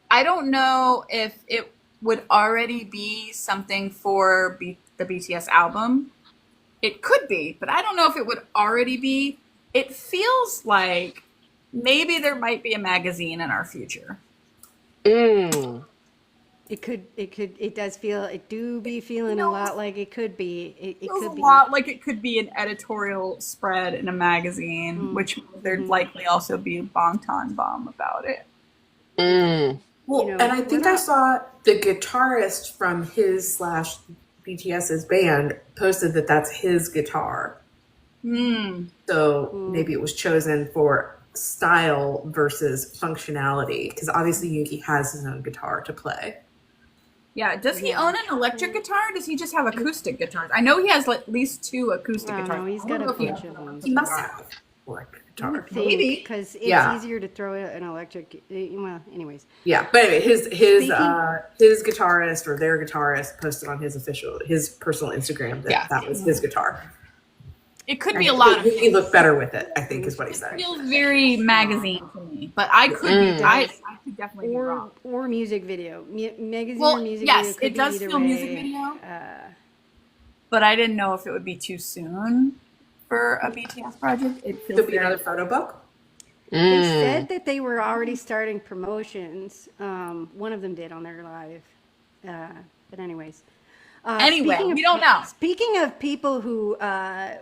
Speaker 2: I don't know if it would already be something for the BTS album. It could be, but I don't know if it would already be. It feels like maybe there might be a magazine in our future.
Speaker 1: It do be feeling a lot like it could be. It
Speaker 2: Feels
Speaker 1: could
Speaker 2: a
Speaker 1: be.
Speaker 2: lot like it could be an editorial spread in a magazine, which there'd likely also be a Bangtan bomb about it.
Speaker 4: Well, and I think I saw the guitarist from his / BTS's band posted that that's his guitar. So maybe it was chosen for style versus functionality, because obviously Yoongi has his own guitar to play.
Speaker 2: Yeah, does he own an electric guitar? Or does he just have acoustic guitars? I know he has at least 2 acoustic guitars.
Speaker 1: No, he's got a bunch of them.
Speaker 4: He must have electric guitar.
Speaker 2: Maybe.
Speaker 1: Because it's easier to throw an electric. Well, anyways.
Speaker 4: Yeah, but anyway, his guitarist or their guitarist posted on his personal Instagram that was his guitar.
Speaker 2: It could be a lot of
Speaker 4: He looked better with it, I think, is what he
Speaker 2: It
Speaker 4: said.
Speaker 2: feels very magazine to me, but I could be. I could definitely be wrong.
Speaker 1: Or music video. Magazine
Speaker 2: Well,
Speaker 1: or music
Speaker 2: yes,
Speaker 1: video. Could
Speaker 2: it does
Speaker 1: be either
Speaker 2: feel
Speaker 1: way.
Speaker 2: music video. But I didn't know if it would be too soon for a BTS project. It feels
Speaker 4: There'll be another photo book.
Speaker 1: They said that they were already starting promotions. One of them did on their live. But anyways.
Speaker 2: Anyway, we don't know.
Speaker 1: Speaking of people who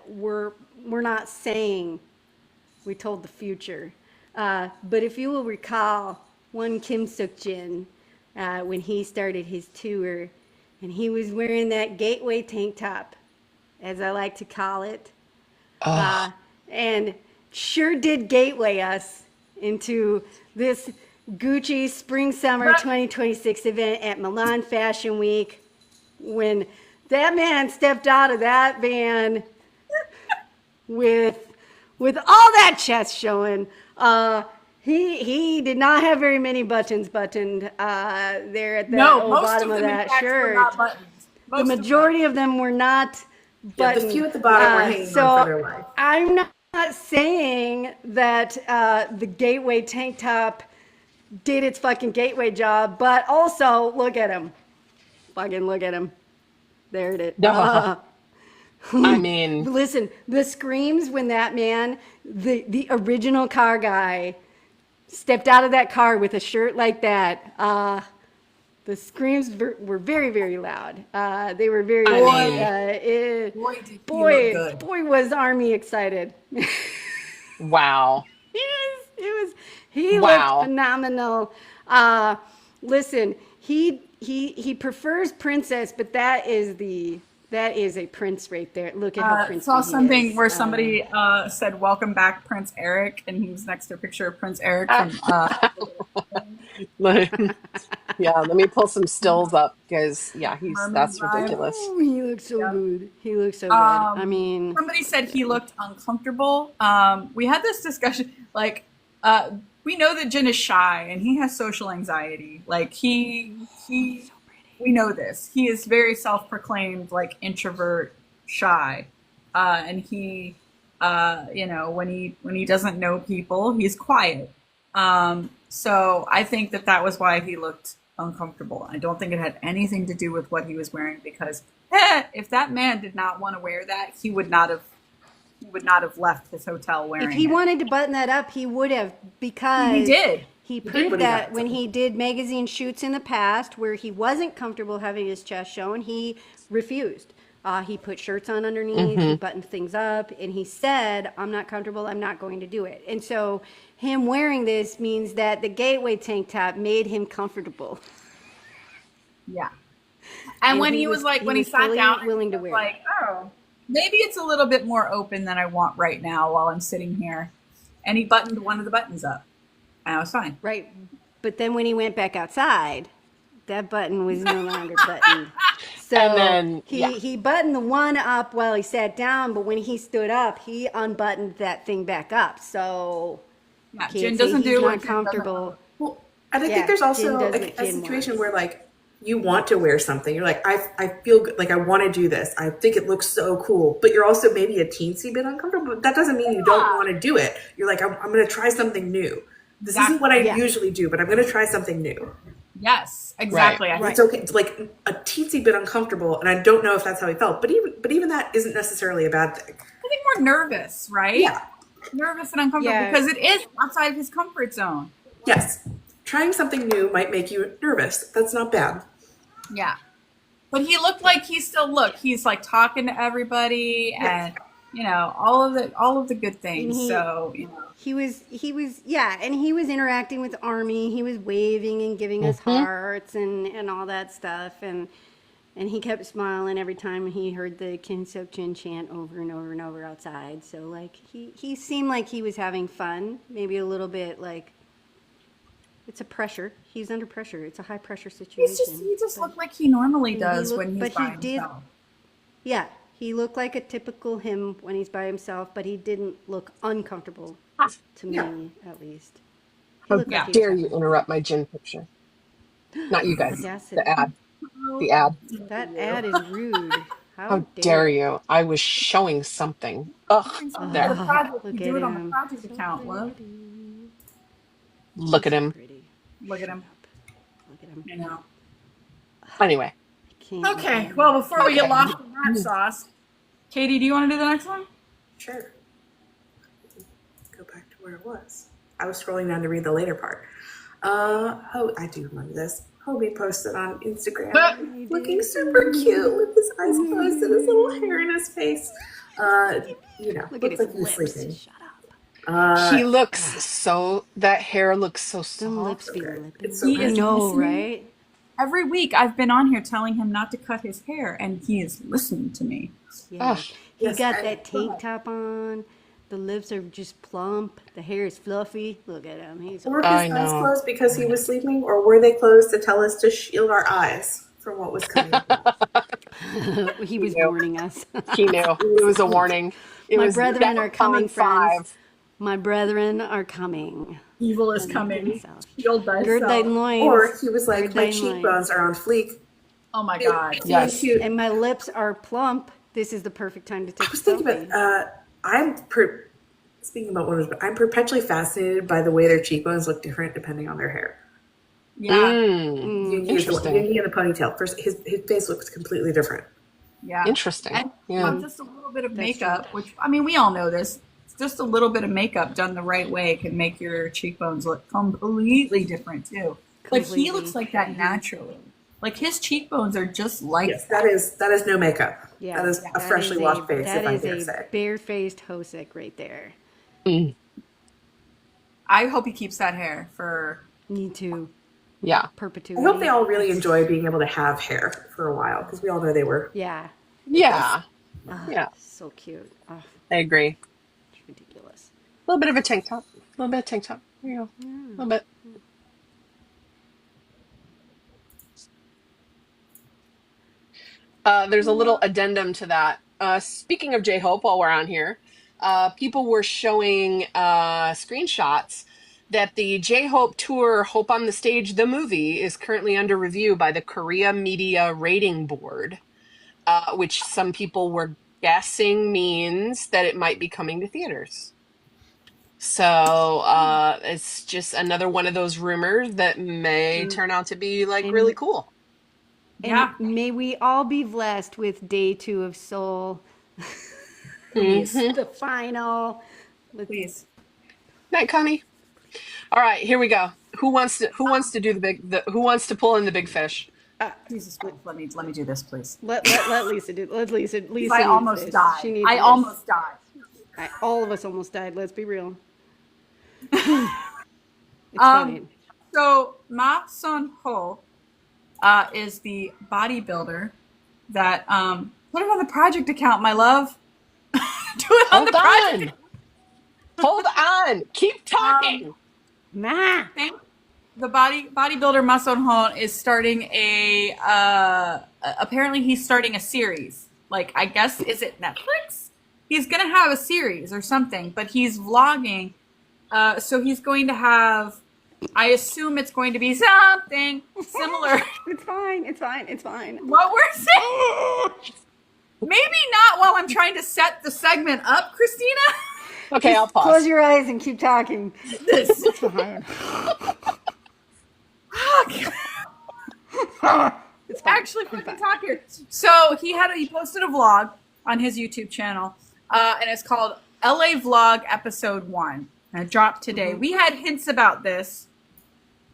Speaker 1: were not saying we told the future, but if you will recall, one Kim Suk-jin, when he started his tour, and he was wearing that gateway tank top, as I like to call it, and sure did gateway us into this Gucci Spring Summer 2026 event at Milan Fashion Week. When that man stepped out of that van with all that chest showing, he did not have very many buttons buttoned there at the bottom of that shirt.
Speaker 2: The
Speaker 1: The majority of them were not
Speaker 4: Yeah, the
Speaker 1: button.
Speaker 4: few at the bottom were hanging
Speaker 1: So
Speaker 4: on for their life.
Speaker 1: I'm not saying that the gateway tank top did its fucking gateway job, but also look at him. Fucking look at him. There it is.
Speaker 3: I mean,
Speaker 1: Listen, the screams when that man, the original car guy, stepped out of that car with a shirt like that. The screams were very, very loud. They were very.
Speaker 2: Boy, did he look good.
Speaker 1: Boy, was Army excited.
Speaker 3: wow.
Speaker 1: He
Speaker 3: Wow.
Speaker 1: looked phenomenal. Listen, he prefers princess, but that is a prince right there. Look at how princely
Speaker 2: saw
Speaker 1: he
Speaker 2: something
Speaker 1: is.
Speaker 2: where somebody said, "Welcome back, Prince Eric," and he was next to a picture of Prince Eric from.
Speaker 3: Yeah, let me pull some stills up because
Speaker 2: Mermaid
Speaker 3: that's
Speaker 2: Vibe.
Speaker 3: ridiculous.
Speaker 1: Oh, he looks so good. He looks so good. I mean,
Speaker 2: Somebody said he looked uncomfortable. We had this discussion, like, we know that Jin is shy and he has social anxiety. Like we know this. He is very self-proclaimed, like introvert, shy, and he, when he doesn't know people, he's quiet. So I think that was why he looked uncomfortable. I don't think it had anything to do with what he was wearing, because if that man did not want to wear that, he would not have left his hotel wearing it.
Speaker 1: if he wanted to button that up, he would have, because
Speaker 2: He did.
Speaker 1: He
Speaker 4: did
Speaker 1: proved
Speaker 4: what he
Speaker 1: that
Speaker 4: got.
Speaker 1: when he did magazine shoots in the past where he wasn't comfortable having his chest shown, he refused. He put shirts on underneath, he buttoned things up, and he said, I'm not comfortable, I'm not going to do it. And so him wearing this means that the gateway tank top made him comfortable.
Speaker 2: Yeah. And when he was like, when he sat
Speaker 1: fully
Speaker 2: down,
Speaker 1: willing to
Speaker 2: he was
Speaker 1: wear it.
Speaker 2: like, oh, maybe it's a little bit more open than I want right now while I'm sitting here. And he buttoned one of the buttons up. And I was fine.
Speaker 1: Right. But then when he went back outside, that button was no longer buttoned. So
Speaker 3: And then,
Speaker 1: he buttoned the one up while he sat down, but when he stood up, he unbuttoned that thing back up. So
Speaker 2: Yeah,
Speaker 1: can't
Speaker 2: Jin
Speaker 1: say
Speaker 2: doesn't
Speaker 1: he's
Speaker 2: do
Speaker 1: not
Speaker 2: what Jin
Speaker 1: comfortable.
Speaker 4: Well, and I
Speaker 1: Yeah,
Speaker 4: think there's also
Speaker 1: Jin does
Speaker 4: a
Speaker 1: what Jin
Speaker 4: situation
Speaker 1: wants.
Speaker 4: where like you want to wear something. You're like, I feel good, like I want to do this. I think it looks so cool, but you're also maybe a teensy bit uncomfortable. But that doesn't mean you don't want to do it. You're like, I'm going to try something new. This isn't what I usually do, but I'm going to try something new.
Speaker 2: Yes, exactly.
Speaker 3: Right.
Speaker 2: I
Speaker 4: It's okay. It's like a teensy bit uncomfortable, and I don't know if that's how he felt. But even that isn't necessarily a bad thing.
Speaker 2: think more nervous, right?
Speaker 4: Yeah.
Speaker 2: Nervous and uncomfortable because it is outside of his comfort zone.
Speaker 4: Yes. Trying something new might make you nervous. That's not bad.
Speaker 2: Yeah. But he looked like he's like talking to everybody and all of the good things.
Speaker 1: He was and he was interacting with Army. He was waving and giving us hearts and all that stuff, and he kept smiling every time he heard the Kim Seok Jin chant over and over and over outside. So like he seemed like he was having fun, maybe a little bit like it's a pressure. He's under pressure. It's a high pressure situation.
Speaker 2: He just looked like he normally does when he's by himself.
Speaker 1: Yeah, he looked like a typical him when he's by himself, but he didn't look uncomfortable to me, at least.
Speaker 3: How dare you interrupt my Jin picture? Not you guys. The ad. The ad.
Speaker 1: That ad is rude.
Speaker 3: How dare you? I was showing something. Ugh. There.
Speaker 2: You do it on the project account, love.
Speaker 3: Look at him.
Speaker 2: Look at him. You know.
Speaker 3: Anyway.
Speaker 2: Okay. Well, before we get lost in that sauce, Katie, do you want to do the next one?
Speaker 4: Sure. Go back to where it was. I was scrolling down to read the later part. I do remember this. HYBE posted on Instagram, looking super cute with his eyes closed and his little hair in his face.
Speaker 1: Look at his
Speaker 4: like he's
Speaker 1: lips.
Speaker 4: sleeping.
Speaker 1: Shut up.
Speaker 3: He looks so, that hair looks so
Speaker 1: Them
Speaker 3: soft.
Speaker 1: lips be lipping.
Speaker 4: It's so
Speaker 1: I
Speaker 4: good.
Speaker 1: know, right?
Speaker 2: Every week I've been on here telling him not to cut his hair, and he is listening to me.
Speaker 1: Yeah. He
Speaker 4: Yes,
Speaker 1: got
Speaker 4: I-
Speaker 1: that tank top on. The lips are just plump. The hair is fluffy. Look at him. He's
Speaker 4: Were his
Speaker 3: I
Speaker 4: eyes
Speaker 3: know.
Speaker 4: closed because he was sleeping, or were they closed to tell us to shield our eyes from what was coming?
Speaker 1: he was warning us.
Speaker 3: He knew. It was a warning.
Speaker 1: My brethren are coming, friends.
Speaker 3: 5.
Speaker 1: My brethren are coming.
Speaker 2: Evil is coming.
Speaker 1: Himself.
Speaker 2: Shield
Speaker 1: Gird thy
Speaker 2: thyself.
Speaker 1: loins.
Speaker 4: Or he was like,
Speaker 1: Gird
Speaker 4: my
Speaker 1: thy
Speaker 4: cheekbones are on fleek.
Speaker 2: Oh my God.
Speaker 3: Yes.
Speaker 4: Cute.
Speaker 1: And my lips are plump. this is the perfect time to take
Speaker 4: I was
Speaker 1: a
Speaker 4: thinking
Speaker 1: selfie.
Speaker 4: about, speaking about women, I'm perpetually fascinated by the way their cheekbones look different depending on their hair.
Speaker 2: Yeah.
Speaker 4: Yoongi
Speaker 3: Interesting.
Speaker 4: in the ponytail. First, his face looks completely different.
Speaker 2: Yeah.
Speaker 3: Interesting.
Speaker 2: And
Speaker 3: Yeah.
Speaker 2: just a little bit of
Speaker 1: That's
Speaker 2: makeup,
Speaker 1: true.
Speaker 2: which, I mean, we all know this. Just a little bit of makeup done the right way can make your cheekbones look completely different too. But he looks like that naturally. Like his cheekbones are just like
Speaker 4: Yes, that is no makeup.
Speaker 1: Yeah,
Speaker 4: that is a freshly washed face, if I dare
Speaker 1: That
Speaker 4: say.
Speaker 1: is a bare-faced Hosek right there.
Speaker 2: I hope he keeps that hair for
Speaker 1: Me too.
Speaker 3: Yeah.
Speaker 1: Perpetuity.
Speaker 4: I hope they all really enjoy being able to have hair for a while, because we all know they were.
Speaker 1: Yeah.
Speaker 3: Yeah.
Speaker 1: Oh,
Speaker 3: Yeah.
Speaker 1: so cute. Oh,
Speaker 3: I agree.
Speaker 1: it's ridiculous.
Speaker 3: A little bit of a tank top. A little bit of tank top. There you go. A little bit. There's a little addendum to that. Speaking of J-Hope, while we're on here, people were showing screenshots that the J-Hope tour Hope on the Stage, the movie, is currently under review by the Korea Media Rating Board, which some people were guessing means that it might be coming to theaters. So it's just another one of those rumors that may turn out to be like really cool.
Speaker 2: Yeah.
Speaker 1: And may we all be blessed with day 2 of Seoul.
Speaker 2: Please.
Speaker 1: The final.
Speaker 2: Please.
Speaker 3: Night, Connie. All right, here we go. Who wants to do who wants to pull in the big fish?
Speaker 2: Jesus Christ, let me do this, please.
Speaker 1: Let Lisa do. Let Lisa. Lisa
Speaker 2: I
Speaker 1: needs
Speaker 2: almost
Speaker 1: this.
Speaker 2: died.
Speaker 1: She needs
Speaker 2: I
Speaker 1: this.
Speaker 2: almost died.
Speaker 1: All of us almost died. Let's be real. It's fine.
Speaker 2: So Maison Hon is the bodybuilder that put it on the project account, my love. Do it on the project.
Speaker 3: Hold on. Keep talking.
Speaker 1: Ma.
Speaker 2: The bodybuilder Maison Hon is starting apparently he's starting a series. Like, I guess, is it Netflix? He's going to have a series or something, but he's vlogging. So he's going to have, I assume it's going to be something similar.
Speaker 1: It's fine. It's fine. It's fine.
Speaker 2: What we're saying. Maybe not while I'm trying to set the segment up, Christina.
Speaker 3: Okay, I'll pause.
Speaker 1: Close your eyes and keep talking.
Speaker 2: This.
Speaker 1: It's fine. It's fine.
Speaker 2: Actually fucking talk here. So he posted a vlog on his YouTube channel, and it's called LA Vlog Episode 1. And it dropped today. We had hints about this.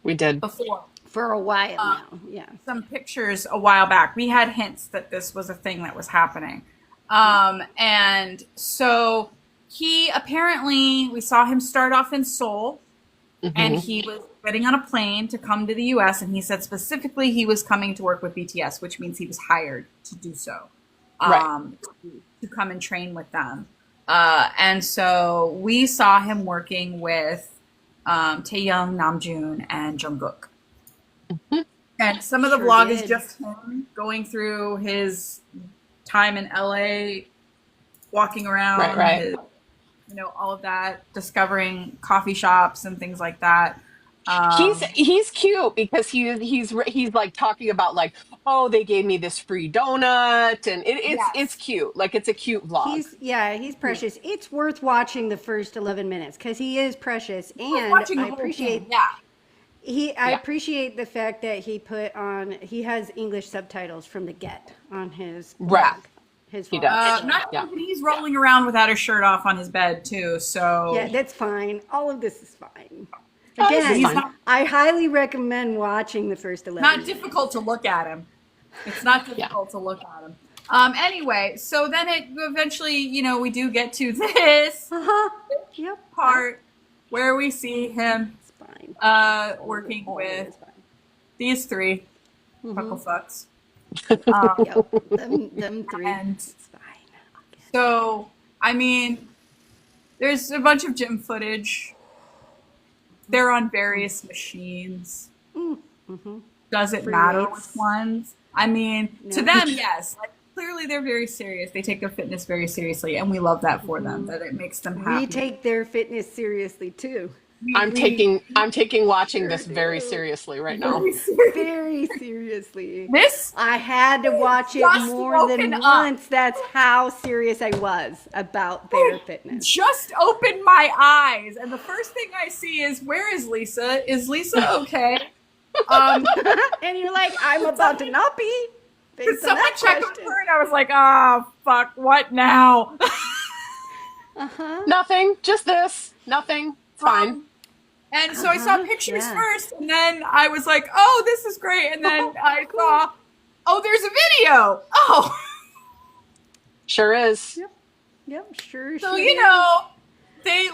Speaker 3: We did.
Speaker 2: Before.
Speaker 1: For a while now. Yeah.
Speaker 2: Some pictures a while back. We had hints that this was a thing that was happening. And so he apparently, we saw him start off in Seoul, and he was getting on a plane to come to the US, and he said specifically he was coming to work with BTS, which means he was hired to do so, to come and train with them. And so we saw him working with Taehyung, Namjoon, and Jung Kook. And some of the vlog is just him going through his time in LA, walking around, his, all of that, discovering coffee shops and things like that.
Speaker 3: He's cute because he's like talking about like, oh, they gave me this free donut, and it's cute. Like, it's a cute vlog.
Speaker 1: He's precious. It's worth watching the first 11 minutes because he is precious, and I appreciate. I appreciate the fact that he has English subtitles from the get on his vlog. His vlog.
Speaker 3: He does.
Speaker 2: He's rolling around without his shirt off on his bed too. So
Speaker 1: yeah, that's fine. All of this is fine. Again, I highly recommend watching the first 11
Speaker 2: minutes. Not difficult to look at him. It's not difficult to look at him. Anyway, so then it eventually, we do get to this part where we see him working with these three puckle fucks.
Speaker 1: Them three.
Speaker 2: And it's fine. So, I mean, there's a bunch of gym footage. They're on various machines. Does it matter which ones? I mean, to them, yes. Like, clearly, they're very serious. They take their fitness very seriously, and we love that for them. That it makes them happy.
Speaker 1: We take their fitness seriously too.
Speaker 3: I'm taking watching this very seriously right now.
Speaker 1: Very seriously.
Speaker 2: This
Speaker 1: I had to watch it
Speaker 2: just
Speaker 1: more than
Speaker 2: woken up.
Speaker 1: once. That's how serious I was about their fitness.
Speaker 2: just opened my eyes, and the first thing I see is, where is Lisa? Is Lisa okay?
Speaker 1: And you're like, I'm about to not be. Based on
Speaker 2: Someone
Speaker 1: that
Speaker 2: checked on
Speaker 1: question.
Speaker 2: her, and I was like, oh, fuck, what now?
Speaker 3: Nothing. Just this. Nothing. It's fine.
Speaker 2: And so I saw pictures first, and then I was like, oh, this is great. And then I saw, oh, there's a video. Oh.
Speaker 3: Sure is.
Speaker 1: Yep, sure.
Speaker 2: So, you know, they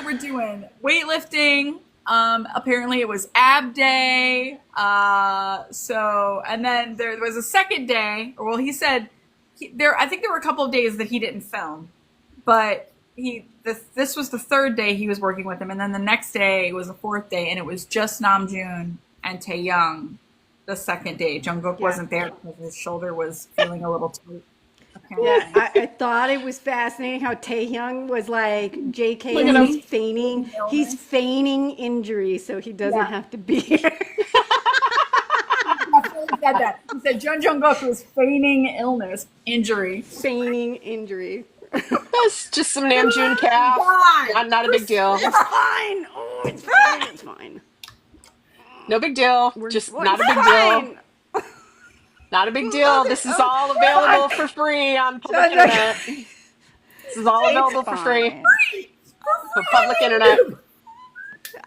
Speaker 2: were doing weightlifting. Apparently it was ab day. And then there was a second day, or well, he said I think there were a couple of days that he didn't film, but this was the third day he was working with him. And then the next day was the fourth day, and it was just Namjoon and Taehyung the second day. Jung Kook wasn't there because his shoulder was feeling a little tight.
Speaker 1: Yeah, I thought it was fascinating how Taehyung was like, JK, and he's feigning. He's feigning injury so he doesn't have to be here.
Speaker 2: He said that. He said Jung Kook was feigning illness, injury.
Speaker 1: Feigning injury.
Speaker 3: That's just some Namjoon calf. Not a big deal.
Speaker 1: It's fine. Oh, it's fine. It's fine.
Speaker 3: No big deal. Just not a big deal. Not a big deal. This is all available for free on public internet. This is all available for free. For public internet.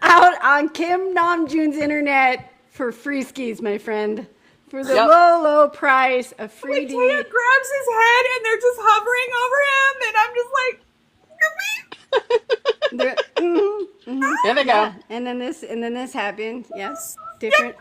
Speaker 1: Out on Kim Namjoon's internet for free skis, my friend. For the low price of free D.
Speaker 2: Taehyung grabs his head and they're just hovering over him, and I'm just like,
Speaker 3: There they go.
Speaker 1: Yeah. And then this happened. Yes. Different.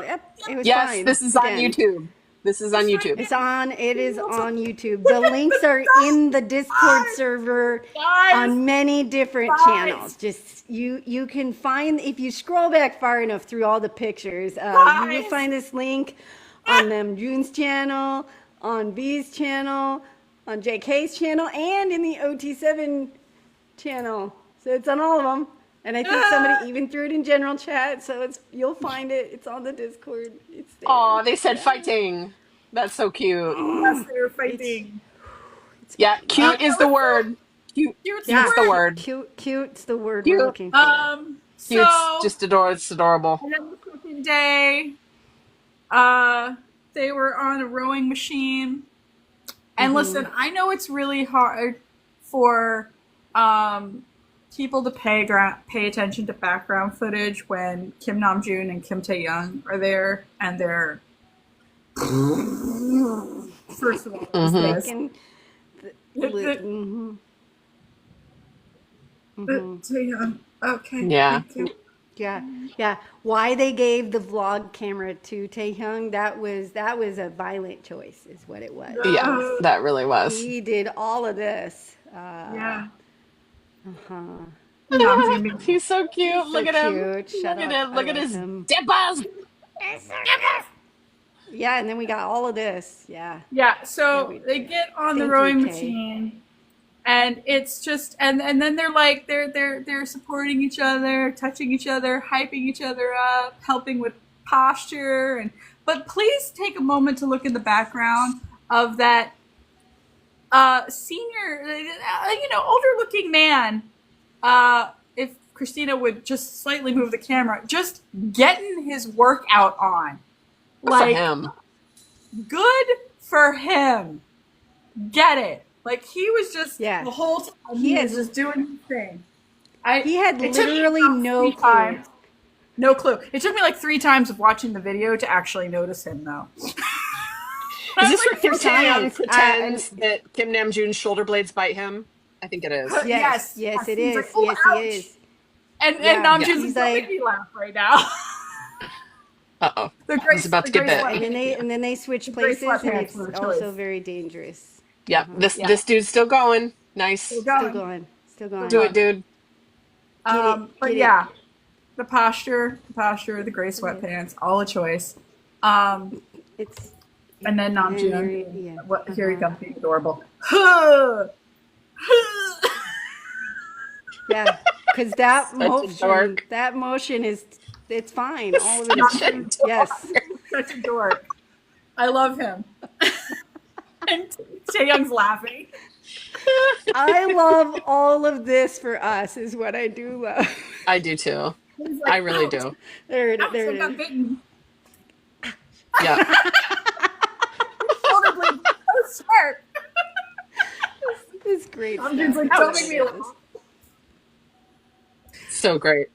Speaker 1: Yep. It was fine.
Speaker 3: This is on YouTube. This is on YouTube.
Speaker 1: It is on YouTube. The links are in the Discord server on many different channels. Just you can find, if you scroll back far enough through all the pictures, you will find this link on Namjoon's channel, on B's channel, on JK's channel, and in the OT7 channel. So it's on all of them. And I think somebody even threw it in general chat, so you'll find it. It's on the Discord. It's there.
Speaker 3: Oh, they said fighting. That's so cute.
Speaker 2: yes, they're fighting.
Speaker 3: Yeah, cute is the word. Cute's the word.
Speaker 1: Cute's the word we're looking for.
Speaker 3: Cute's just adorable. It's adorable.
Speaker 2: And then the second day, they were on a rowing machine. And listen, I know it's really hard for people to pay attention to background footage when Kim Namjoon and Kim Taehyung are there, and they're first of all, Taehyung. Okay.
Speaker 3: Yeah.
Speaker 1: Yeah. Why they gave the vlog camera to Taehyung? That was a violent choice, is what it was.
Speaker 3: Yeah, that really was.
Speaker 1: He did all of this.
Speaker 3: He's so cute. Look at him. Look at his dimples.
Speaker 1: Yeah, and then we got all of this. Yeah.
Speaker 2: Yeah. So they get on the rowing machine, and it's just and then they're like they're supporting each other, touching each other, hyping each other up, helping with posture, but please take a moment to look in the background of that senior, older looking man. If Christina would just slightly move the camera, just getting his workout on. Like,
Speaker 3: for him.
Speaker 2: Good for him. Get it. Like, he was just the whole time he was just doing his thing.
Speaker 1: He had literally no clue.
Speaker 2: No clue. It took me like 3 times of watching the video to actually notice him, though.
Speaker 3: Is this where Kim Taehyung pretends that Kim Namjoon's shoulder blades bite him? I think it is.
Speaker 1: Yes, it is.
Speaker 2: Like, oh,
Speaker 1: yes,
Speaker 2: ouch.
Speaker 1: he is.
Speaker 2: And Namjoon's like, make me laugh right now.
Speaker 3: Uh-oh. He's about to get bit.
Speaker 1: And then they switch places, and it's also very dangerous.
Speaker 3: Yeah, this dude's still going. Nice.
Speaker 1: Still going.
Speaker 3: Do it, dude.
Speaker 2: But yeah, the posture, the gray sweatpants, all a choice. And then Namjoon. Here he comes, being adorable.
Speaker 1: Yeah. because that
Speaker 3: Such a dork.
Speaker 1: motion is, it's fine. All of it is fine. Yes.
Speaker 2: Such a dork. I love him. And Taehyung's laughing.
Speaker 1: I love all of this for us is what I do love.
Speaker 3: I do too.
Speaker 2: Like,
Speaker 3: I really do.
Speaker 1: There it
Speaker 2: ouch,
Speaker 1: there
Speaker 2: I
Speaker 1: it
Speaker 2: got
Speaker 1: is.
Speaker 2: bitten.
Speaker 3: Yeah.
Speaker 2: Shoulder blade so sharp.
Speaker 1: It's great
Speaker 2: Namjoon's
Speaker 1: stuff.
Speaker 2: like, don't make me laugh.
Speaker 3: So great.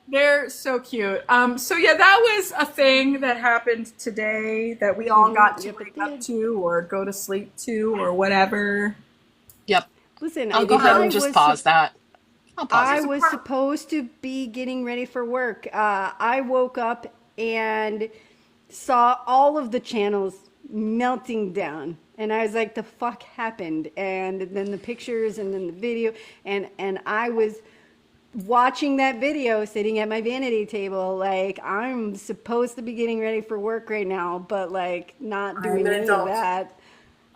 Speaker 2: They're so cute. So yeah, that was a thing that happened today that we all got to
Speaker 1: Yep, it
Speaker 2: wake up
Speaker 1: did.
Speaker 2: to or go to sleep to or whatever.
Speaker 3: Yep.
Speaker 1: Listen,
Speaker 3: I'll go ahead and just pause that. I'll pause
Speaker 1: I
Speaker 3: it.
Speaker 1: was supposed to be getting ready for work. I woke up and saw all of the channels melting down. And I was like, the fuck happened? And then the pictures and then the video. And I was watching that video sitting at my vanity table. Like, I'm supposed to be getting ready for work right now, but like not doing
Speaker 4: an
Speaker 1: any
Speaker 4: adult.
Speaker 1: of that.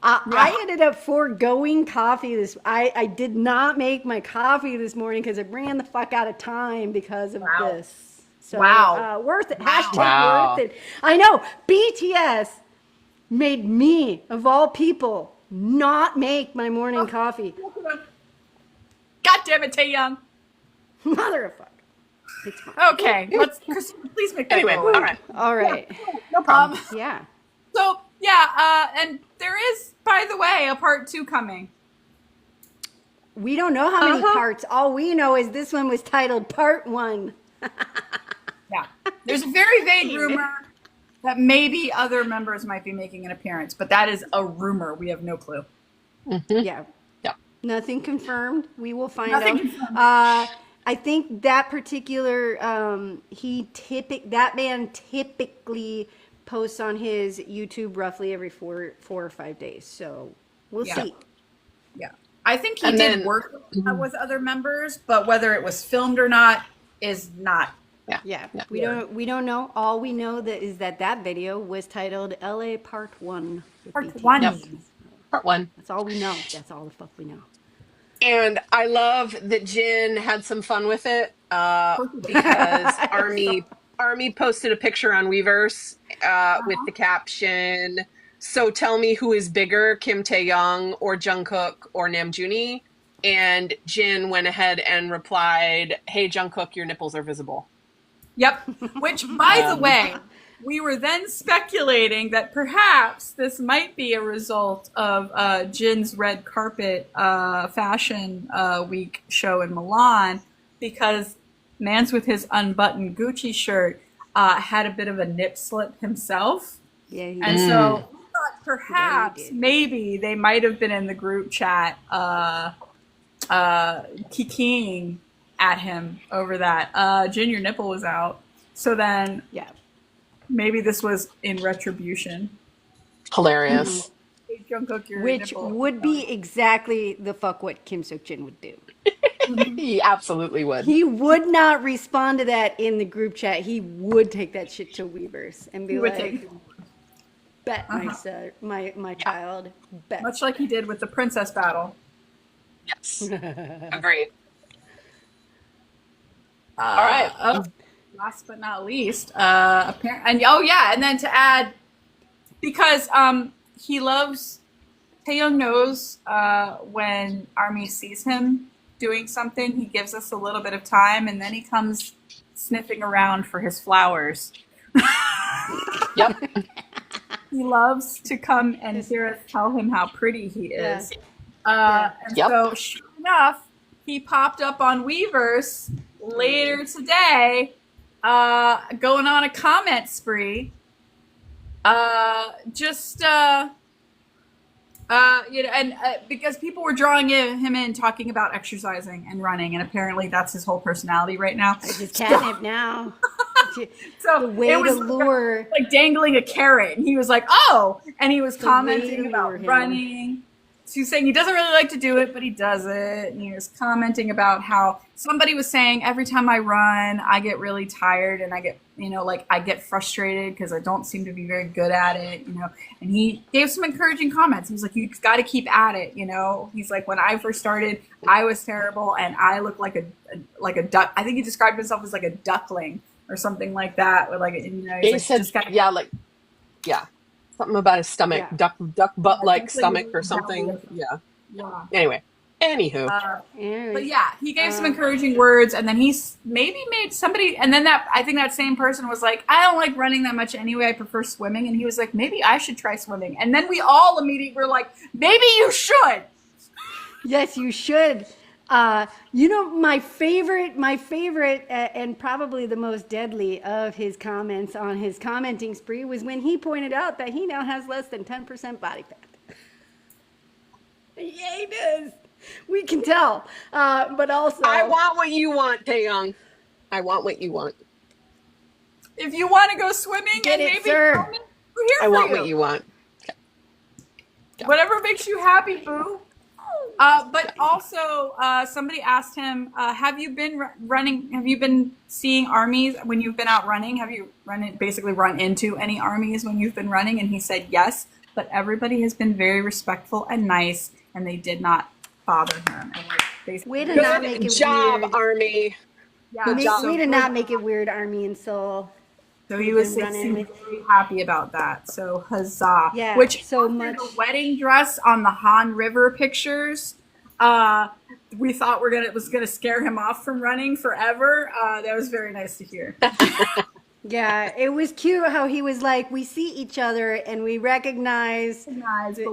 Speaker 1: I ended up foregoing coffee I did not make my coffee this morning because it ran the fuck out of time because of this. So, worth it. Hashtag
Speaker 3: Wow.
Speaker 1: worth it. I know. BTS made me, of all people, not make my morning coffee.
Speaker 2: God damn it, Taehyung.
Speaker 1: Mother of fuck. It's fine.
Speaker 2: Okay, Christina, please make that
Speaker 3: Anyway,
Speaker 2: go away.
Speaker 3: all right.
Speaker 1: All right.
Speaker 3: No problem.
Speaker 1: Yeah.
Speaker 2: So yeah, and there is, by the way, a part 2 coming.
Speaker 1: We don't know how many parts. All we know is this one was titled Part 1.
Speaker 2: Yeah, there's a very vague rumor that maybe other members might be making an appearance, but that is a rumor. We have no clue.
Speaker 1: Yeah.
Speaker 3: Yeah.
Speaker 1: Nothing confirmed. We will find
Speaker 2: Nothing
Speaker 1: out.
Speaker 2: confirmed.
Speaker 1: I think that particular that man typically posts on his YouTube roughly every four or 5 days. So we'll
Speaker 2: Yeah.
Speaker 1: see.
Speaker 2: Yeah, I think he
Speaker 3: And
Speaker 2: did
Speaker 3: then-
Speaker 2: work with other members, but whether it was filmed or not is not.
Speaker 1: Yeah. We don't know. All we know is that video was titled LA Part 1. with
Speaker 2: Part
Speaker 1: BTS.
Speaker 2: 1.
Speaker 3: Yep. Part 1.
Speaker 1: That's all we know. That's all the fuck we know.
Speaker 3: And I love that Jin had some fun with it because Army posted a picture on Weverse with the caption, "So tell me who is bigger, Kim Taehyung or Jungkook or Namjoon?" And Jin went ahead and replied, "Hey Jungkook, your nipples are visible."
Speaker 2: Yep. Which, by the way, we were then speculating that perhaps this might be a result of Jin's red carpet fashion week show in Milan, because Mans with his unbuttoned Gucci shirt had a bit of a nip slip himself.
Speaker 1: Yeah.
Speaker 2: And so we thought perhaps maybe they might have been in the group chat kikiing at him over that. Jin, your nipple was out. So then maybe this was in retribution.
Speaker 3: Hilarious.
Speaker 2: Hey, Jungkook, your
Speaker 1: Which
Speaker 2: nipple
Speaker 1: would be exactly the fuck what Kim Seok-jin would do.
Speaker 3: He absolutely would.
Speaker 1: He would not respond to that in the group chat. He would take that shit to Weverse and be like, bet my son, my child, bet.
Speaker 2: much like he did with the princess battle.
Speaker 3: Yes. Agreed. All right.
Speaker 2: Last but not least, and then to add, because he loves, Taehyung knows when Army sees him doing something, he gives us a little bit of time, and then he comes sniffing around for his flowers.
Speaker 3: Yep.
Speaker 2: He loves to come and hear us tell him how pretty he is. And
Speaker 3: Yep.
Speaker 2: so, sure enough, he popped up on Weverse later today, going on a comment spree. Because people were drawing him in talking about exercising and running, and apparently that's his whole personality right now.
Speaker 1: It's catnip now.
Speaker 2: So
Speaker 1: The way
Speaker 2: it was
Speaker 1: to lure.
Speaker 2: like dangling a carrot. And he was like, "Oh," and he was
Speaker 1: The way
Speaker 2: commenting
Speaker 1: to
Speaker 2: about
Speaker 1: lure him.
Speaker 2: running. She's saying he doesn't really like to do it, but he does it. And he was commenting about how somebody was saying every time I run, I get really tired and I get, I get frustrated because I don't seem to be very good at it, And he gave some encouraging comments. He was like, you've got to keep at it, He's like, when I first started, I was terrible and I looked like a duck. I think he described himself as like a duckling or something like that. With like,
Speaker 3: he said, yeah. Something about his stomach, duck butt-like stomach or something. Yeah. Anyway, anywho.
Speaker 2: But yeah, he gave some encouraging words, and then he's maybe made somebody, and then I think that same person was like, I don't like running that much anyway, I prefer swimming, and he was like, maybe I should try swimming. And then we all immediately were like, maybe you should.
Speaker 1: Yes, you should. My favorite, and probably the most deadly of his comments on his commenting spree was when he pointed out that he now has less than 10% body fat. Yeah, he does. We can tell. But also,
Speaker 3: I want what you want, Taehyung. I want what you want.
Speaker 2: If you want to go swimming,
Speaker 1: get
Speaker 2: and
Speaker 1: it,
Speaker 2: maybe
Speaker 1: sir.
Speaker 2: We're here
Speaker 3: I want what you want.
Speaker 2: Okay. Whatever makes you happy, boo. But also, somebody asked him, have you been running? Have you been seeing armies when you've been out running? Have you basically run into any armies when you've been running? And he said yes, but everybody has been very respectful and nice, and they did not bother him. And
Speaker 1: way to not make it weird.
Speaker 3: Army.
Speaker 1: Yeah, way to not make it weird, Army and Seoul.
Speaker 2: So he was very happy about that. So huzzah!
Speaker 1: Yeah,
Speaker 2: which
Speaker 1: so much.
Speaker 2: The wedding dress on the Han River pictures. We thought it was gonna scare him off from running forever. That was very nice to hear.
Speaker 1: Yeah, it was cute how he was like, we see each other and we recognize.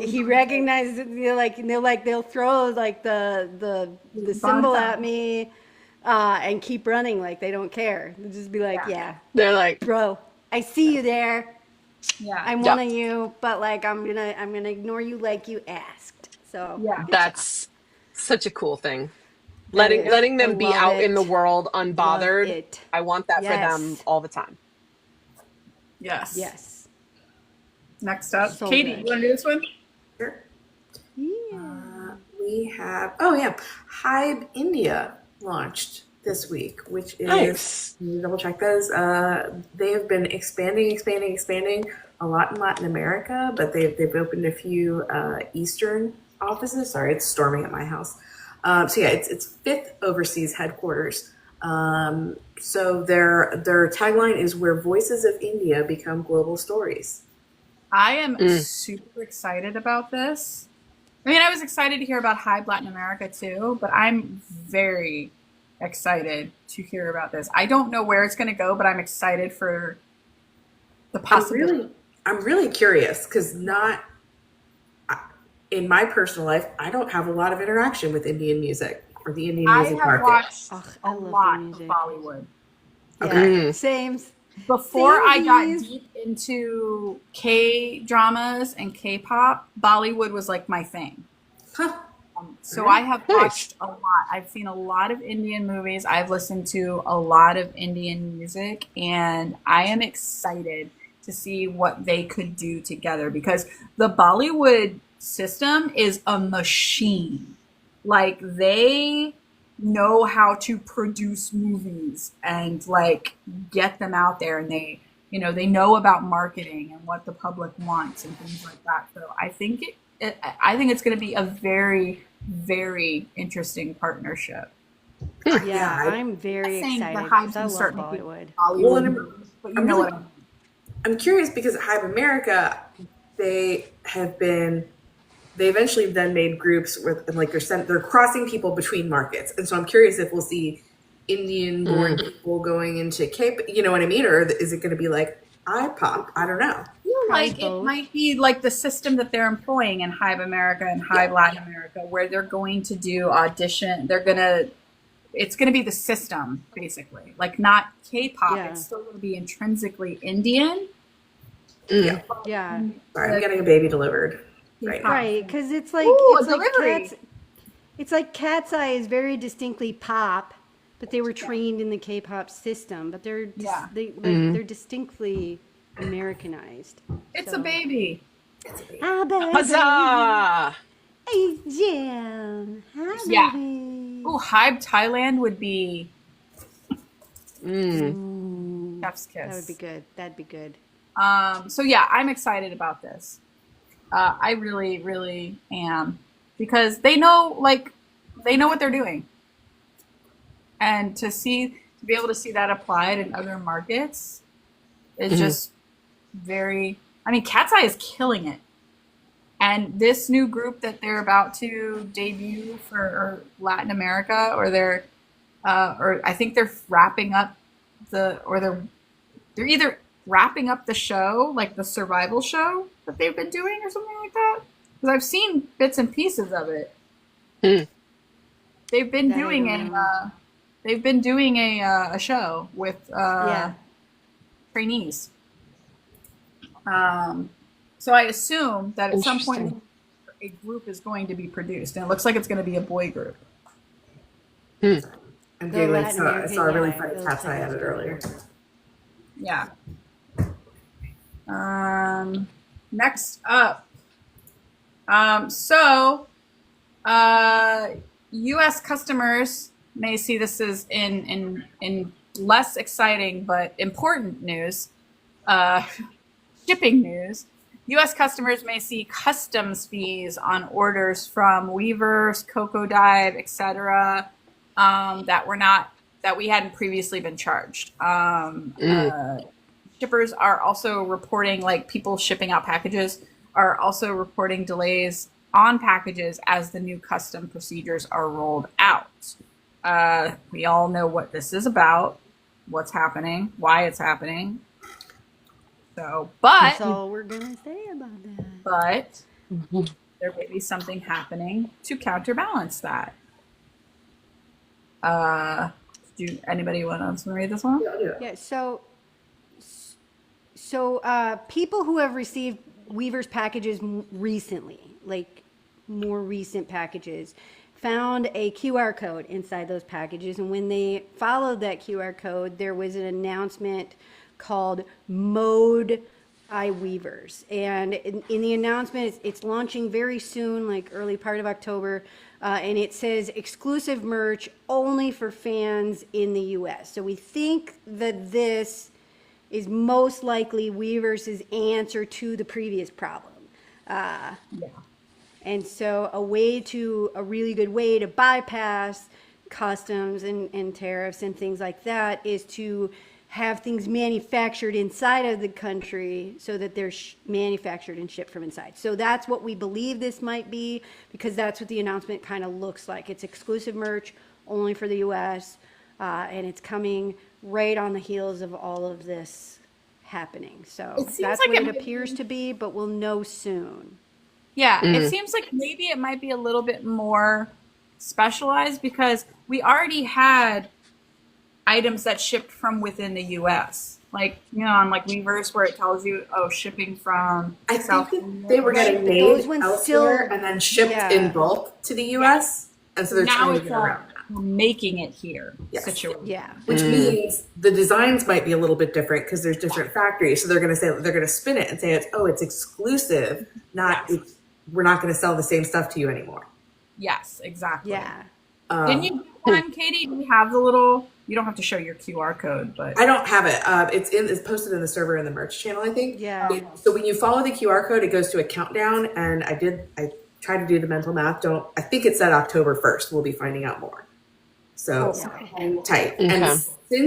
Speaker 1: He recognizes it. They'll throw like the symbol at me. And keep running like they don't care. They'll just be like, yeah.
Speaker 3: They're like,
Speaker 1: bro, I see you there.
Speaker 2: Yeah.
Speaker 1: I'm one of you, but like I'm gonna ignore you like you asked. So
Speaker 2: yeah,
Speaker 3: that's such a cool thing. Letting them be out in the world unbothered. I want that for them all the time.
Speaker 2: Yes.
Speaker 1: Yes.
Speaker 2: Next up, so Katie, you want to do this one?
Speaker 4: Sure.
Speaker 1: Yeah.
Speaker 4: We have HYBE India launched this week, which is nice. Double check those. They have been expanding a lot in Latin America, but they've opened a few Eastern offices. Sorry, it's storming at my house. It's fifth overseas headquarters. So their tagline is where voices of India become global stories.
Speaker 2: I am super excited about this. I mean, I was excited to hear about HYBE Latin America too, but I'm very excited to hear about this. I don't know where it's going to go, but I'm excited for the possibility.
Speaker 4: I'm really curious because in my personal life, I don't have a lot of interaction with Indian music or the Indian music market.
Speaker 2: I have watched a lot of Bollywood.
Speaker 1: Yeah, okay. Same.
Speaker 2: Before I got deep into K-dramas and K-pop, Bollywood was like my thing.
Speaker 4: Huh.
Speaker 2: So I have watched a lot. I've seen a lot of Indian movies. I've listened to a lot of Indian music, and I am excited to see what they could do together because the Bollywood system is a machine. Like they know how to produce movies and like get them out there, and they know about marketing and what the public wants and things like that. So I think it's going to be a very, very interesting partnership.
Speaker 1: Yeah, I'm very excited. I love Bollywood.
Speaker 4: I'm curious because at HYBE America, they eventually then made groups with like they're crossing people between markets, and so I'm curious if we'll see Indian-born people going into K-pop, you know what I mean, or is it going to be like iPop? I don't know.
Speaker 2: Like it might be like the system that they're employing in HYBE America and HYBE Latin America, where they're going to do audition. It's going to be the system basically, like not K-pop. Yeah. It's still going to be intrinsically Indian.
Speaker 1: Yeah.
Speaker 4: Sorry, I'm getting a baby delivered.
Speaker 1: Right, because it's like Cat's Eye is very distinctly pop, but they were trained in the K-pop system, but they're they're distinctly Americanized.
Speaker 2: It's a baby.
Speaker 3: Huzzah!
Speaker 1: Hi, Jam. Hi,
Speaker 2: Yeah.
Speaker 1: baby.
Speaker 2: Oh, HYBE Thailand would be
Speaker 1: Ooh,
Speaker 2: chef's kiss.
Speaker 1: that would be good. That'd be good.
Speaker 2: So yeah, I'm excited about this. I really, really am, because they know what they're doing, and to be able to see that applied in other markets is just very. I mean, Cat's Eye is killing it, and this new group that they're about to debut for Latin America, or I think they're wrapping up they're either wrapping up the show, like the survival show that they've been doing or something like that. Because I've seen bits and pieces of it. They've been doing a show with trainees. So I assume that at some point a group is going to be produced, and it looks like it's going to be a boy group.
Speaker 4: And Galen saw a really funny Cat's Eye edit earlier.
Speaker 2: Yeah. Next up. U.S. customers may see this as in less exciting but important news. Shipping news. U.S. customers may see customs fees on orders from Weverse, Coco Dive, etc. That we hadn't previously been charged. Shippers are also reporting, like people shipping out packages are also reporting delays on packages as the new custom procedures are rolled out. We all know what this is about, what's happening, why it's happening.
Speaker 1: That's all we're gonna say about that.
Speaker 2: But there may be something happening to counterbalance that. Anybody want to read this one?
Speaker 1: Yeah. So people who have received Weverse packages recently, like more recent packages, found a QR code inside those packages, and when they followed that QR code, there was an announcement called Mode by Weverse, and in the announcement, it's launching very soon, like early part of October, and it says exclusive merch only for fans in the US. So we think that this is most likely Weverse's answer to the previous problem. And so a really good way to bypass customs and tariffs and things like that is to have things manufactured inside of the country so that they're manufactured and shipped from inside. So that's what we believe this might be, because that's what the announcement kind of looks like. It's exclusive merch only for the US, and it's coming right on the heels of all of this happening. So that's what it appears to be, but we'll know soon.
Speaker 2: Yeah, it seems like maybe it might be a little bit more specialized, because we already had items that shipped from within the U.S. Like, on like Weverse, where it tells you, shipping from South.
Speaker 4: Think they were getting made elsewhere and then shipped in bulk to the U.S. And so they're trying to get around that.
Speaker 2: Making it here situation.
Speaker 1: Yeah.
Speaker 4: Which means the designs might be a little bit different because there's different factories. So they're going to spin it and say it's exclusive, we're not going to sell the same stuff to you anymore.
Speaker 2: Yes, exactly.
Speaker 1: Yeah.
Speaker 2: Didn't you do one, Katie? Do you have the little? You don't have to show your QR code, but
Speaker 4: I don't have it. It's posted in the server in the merch channel, I think.
Speaker 1: Yeah.
Speaker 4: So when you follow the QR code, it goes to a countdown, and I tried to do the mental math. I think it said October 1st. We'll be finding out more. So hang tight. Okay. And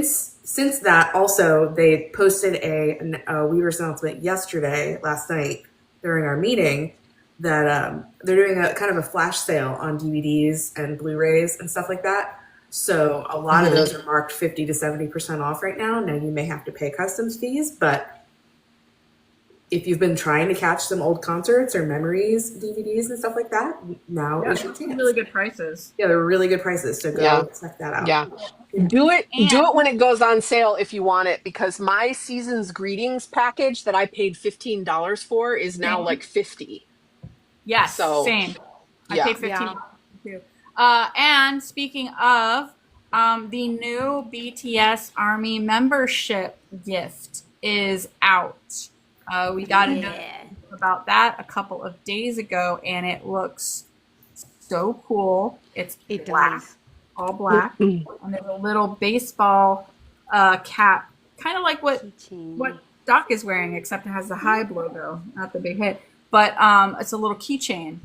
Speaker 4: since that, also they posted a Weverse announcement last night during our meeting, that they're doing a kind of a flash sale on DVDs and Blu-rays and stuff like that. So a lot of those are marked 50 to 70% off right now. Now you may have to pay customs fees, but if you've been trying to catch some old concerts or memories, DVDs and stuff like that, now is your chance.
Speaker 2: Really good prices.
Speaker 4: Yeah, they're really good prices. So go check that out.
Speaker 3: Yeah. Do it when it goes on sale if you want it, because my season's greetings package that I paid $15 for is now like $50.
Speaker 2: Yes, same. I paid $15 too. And speaking of, the new BTS Army membership gift is out. We got a note about that a couple of days ago, and it looks so cool. It's
Speaker 1: It
Speaker 2: black,
Speaker 1: does.
Speaker 2: all black, and there's a little baseball cap, kind of like what
Speaker 1: Keychain.
Speaker 2: Doc is wearing, except it has the HYBE logo, not the big hit. But it's a little keychain.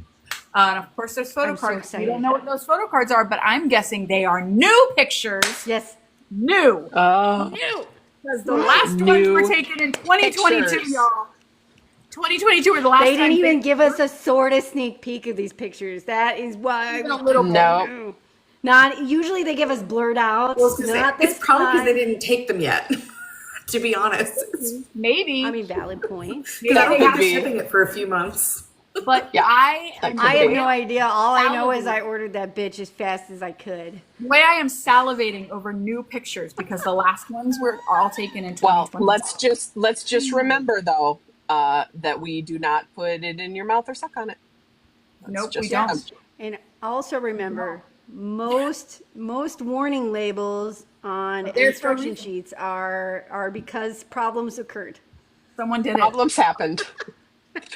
Speaker 2: And of course, there's photo
Speaker 1: I'm so
Speaker 2: cards. We
Speaker 1: excited.
Speaker 2: don't know what those photo cards are, but I'm guessing they are new pictures.
Speaker 1: Yes.
Speaker 2: New.
Speaker 1: New.
Speaker 2: Because the last ones were taken in 2022,
Speaker 3: pictures.
Speaker 2: y'all. 2022 were the last
Speaker 1: They
Speaker 2: time
Speaker 1: didn't even give us a sort of sneak peek of these pictures. That is why.
Speaker 2: Even a little bit.
Speaker 3: No.
Speaker 1: Not usually they give us blurred outs.
Speaker 4: Well, I was gonna say,
Speaker 1: Not this
Speaker 4: it's probably because they
Speaker 1: time.
Speaker 4: didn't take them yet. To be honest,
Speaker 2: Maybe.
Speaker 1: I mean, valid point.
Speaker 2: Maybe
Speaker 4: I don't
Speaker 2: they
Speaker 4: think
Speaker 2: have
Speaker 4: they're
Speaker 3: be.
Speaker 4: shipping it for a few months.
Speaker 2: But
Speaker 3: Yeah.
Speaker 2: I
Speaker 1: I have no idea. All I know is
Speaker 2: Salivating.
Speaker 1: I ordered that bitch as fast as I could.
Speaker 2: the way I am salivating over new pictures because the last ones were all taken in
Speaker 3: Well,
Speaker 2: 2020.
Speaker 3: let's just remember though that we do not put it in your mouth or suck on it.
Speaker 2: Nope,
Speaker 3: just-
Speaker 2: we don't.
Speaker 1: And also remember, most warning labels on
Speaker 2: There's no
Speaker 1: instruction
Speaker 2: reason.
Speaker 1: sheets are because problems occurred.
Speaker 2: Someone did it.
Speaker 3: Problems happened.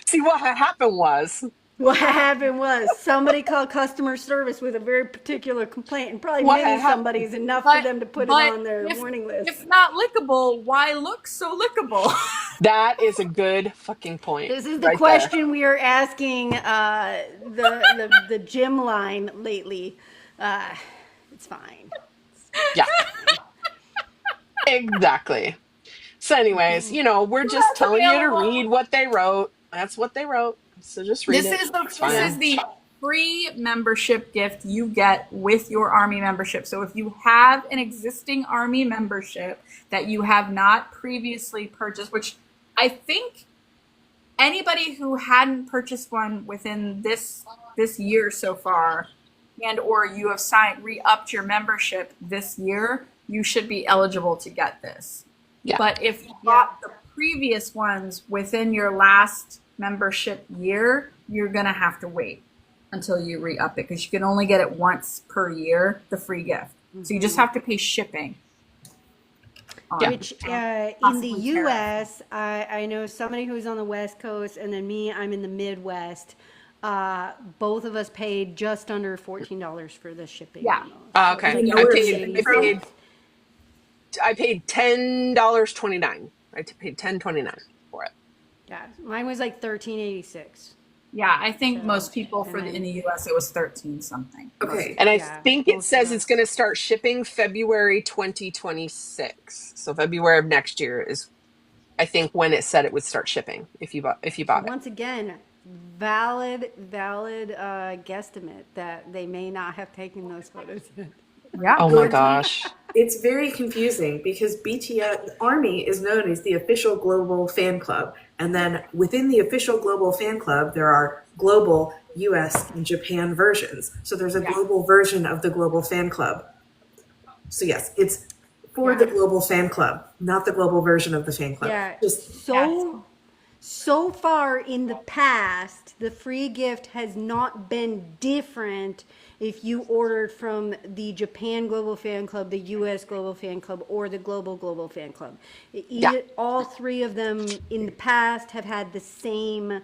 Speaker 3: See, what happened was
Speaker 1: What happened was somebody called customer service with a very particular complaint, and probably
Speaker 3: What
Speaker 1: many
Speaker 3: happened-
Speaker 1: somebody's enough for them to put it on their
Speaker 2: if-
Speaker 1: warning list.
Speaker 2: If not lickable, why look so lickable?
Speaker 3: that is a good fucking point.
Speaker 1: This is the
Speaker 3: right
Speaker 1: question we are asking the gym line lately. It's fine.
Speaker 3: there. Yeah. Exactly. So, anyways, we're just
Speaker 2: That's
Speaker 3: telling you to
Speaker 2: available.
Speaker 3: read what they wrote. That's what they wrote. So just read
Speaker 2: This
Speaker 3: it.
Speaker 2: is
Speaker 3: It's fine.
Speaker 2: the free membership gift you get with your Army membership. So if you have an existing Army membership that you have not previously purchased, which I think anybody who hadn't purchased one within this year so far, and or you have re-upped your membership this year, you should be eligible to get this.
Speaker 3: Yeah.
Speaker 2: But if you bought the previous ones within your last membership year, you're going to have to wait until you re-up it because you can only get it once per year, the free gift. So you just have to pay shipping.
Speaker 3: Yeah.
Speaker 1: Which in the
Speaker 2: Possibly
Speaker 1: U.S., I know somebody who's on the West Coast, and then me, I'm in the Midwest. Both of us paid just under $14 for the shipping.
Speaker 2: Yeah.
Speaker 3: Okay.
Speaker 2: You know
Speaker 3: I
Speaker 2: where
Speaker 3: paid,
Speaker 2: it's
Speaker 3: I paid I paid $10.29. I paid $10.29 for it.
Speaker 1: Yeah, mine was like $13.86.
Speaker 2: Yeah, I think
Speaker 1: So,
Speaker 2: most people
Speaker 1: and
Speaker 2: in
Speaker 1: then-
Speaker 2: the US it was 13 something.
Speaker 4: Okay.
Speaker 3: And I
Speaker 1: Yeah,
Speaker 3: think it
Speaker 1: most
Speaker 3: says
Speaker 1: of
Speaker 3: it's
Speaker 1: us.
Speaker 3: going to start shipping February 2026. So February of next year is, I think, when it said it would start shipping if you bought it.
Speaker 1: Once again, valid guesstimate that they may not have taken those photos yet.
Speaker 2: Yeah.
Speaker 3: Oh my gosh.
Speaker 4: It's very confusing because BTS Army is known as the official global fan club. And then within the official global fan club, there are global US and Japan versions. So there's a global version of the global fan club. So yes, it's for the global fan club, not the global version of the fan club.
Speaker 1: Yeah.
Speaker 4: Just
Speaker 1: So far in the past, the free gift has not been different if you ordered from the Japan Global Fan Club, the US Global Fan Club, or the Global Fan Club. All three of them in the past have had the same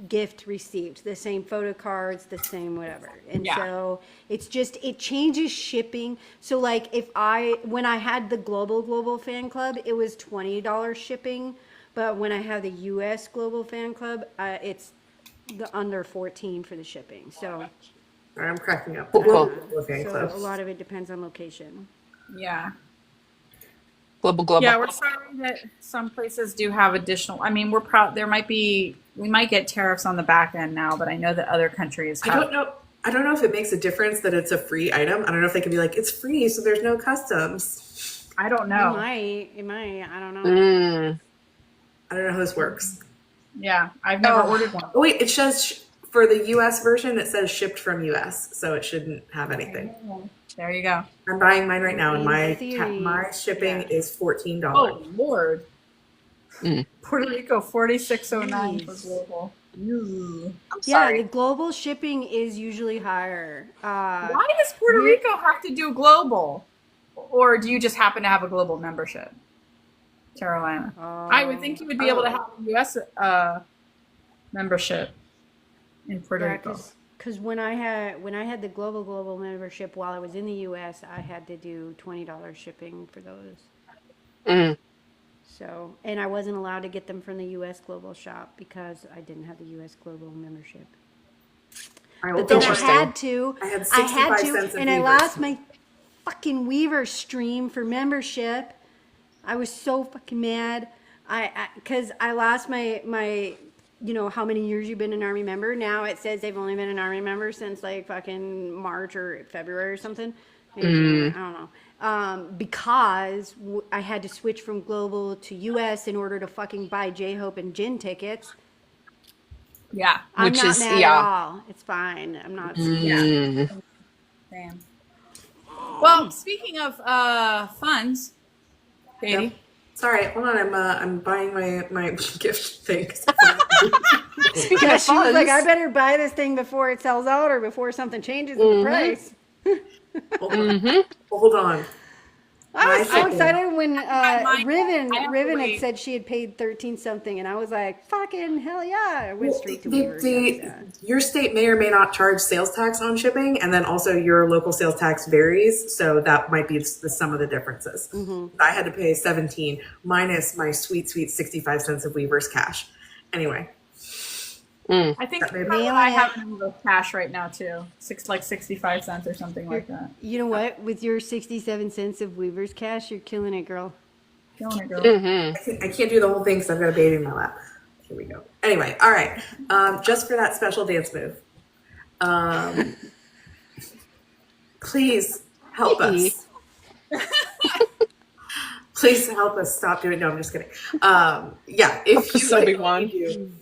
Speaker 1: gift received, the same photo cards, the same whatever. And so it's just, it changes shipping. So like when I had the Global Fan Club, it was $20 shipping. But when I have the US Global Fan Club, it's the under 14 for the shipping. So,
Speaker 4: I'm cracking up.
Speaker 3: Cool.
Speaker 4: Global fan
Speaker 1: so
Speaker 4: club.
Speaker 1: a lot of it depends on location.
Speaker 2: Yeah.
Speaker 3: Global.
Speaker 2: Yeah, we're sorry that some places do have additional. I mean, we might get tariffs on the back end now, but I know that other countries
Speaker 4: I
Speaker 2: have.
Speaker 4: don't know if it makes a difference that it's a free item. I don't know if they can be like, it's free, so there's no customs.
Speaker 2: I don't
Speaker 1: It
Speaker 2: know.
Speaker 1: might, I don't know.
Speaker 4: I don't know how this works.
Speaker 2: Yeah, I've never ordered one.
Speaker 4: Oh wait, it says for the US version, it says shipped from US, so it shouldn't have anything.
Speaker 2: There you go.
Speaker 4: I'm buying mine right now, and
Speaker 1: In theory,
Speaker 4: my shipping is $14.
Speaker 2: Oh Lord. Puerto Rico 4609 for global. Ooh.
Speaker 3: I'm
Speaker 1: Yeah,
Speaker 3: sorry.
Speaker 1: the global shipping is usually higher.
Speaker 2: Why does Puerto Rico have to do global? Or do you just happen to have a global membership? Carolina. I would think you would be able to have a US membership in Puerto Rico.
Speaker 1: Because when I had the global membership while I was in the U.S., I had to do $20 shipping for those.
Speaker 3: Mm.
Speaker 1: So, and I wasn't allowed to get them from the U.S. Global shop because I didn't have the U.S. Global membership. But then I had to,
Speaker 4: I had 65 cents of
Speaker 1: and I
Speaker 4: Weverse.
Speaker 1: lost my fucking Weverse stream for membership. I was so fucking mad. Because I lost my, you know, how many years you've been an Army member. Now it says they've only been an Army member since like fucking March or February or something. Maybe I don't know. Because I had to switch from Global to US in order to fucking buy J-Hope and Jin tickets.
Speaker 2: Yeah.
Speaker 1: I'm not mad at all. It's fine. I'm not.
Speaker 2: Yeah. Damn. Well, speaking of funds, Katie.
Speaker 4: Yep. Sorry, hold on. I'm buying my gift thing.
Speaker 1: Speaking of funds, she was like, I better buy this thing before it sells out or before something changes in the price.
Speaker 4: Hold on.
Speaker 1: I was so excited when Riven
Speaker 2: wait.
Speaker 1: had said she had paid 13 something, and I was like, "Fucking hell yeah!" I went straight to Weverse.
Speaker 4: Your state may or may not charge sales tax on shipping, and then also your local sales tax varies, so that might be the sum of the differences. I had to pay 17 minus my sweet 65 cents of Weverse cash. Anyway.
Speaker 2: I think I have cash right now too. 65 cents or something like that.
Speaker 1: You know what? With your 67 cents of Weverse cash, you're killing it, girl.
Speaker 2: Killing it, girl.
Speaker 4: I can't do the whole thing because I've got a baby in my lap. Here we go. Anyway, all right. Just for that special dance move, please help us. Please help us stop doing. No, I'm just kidding. Yeah, if you like what we do,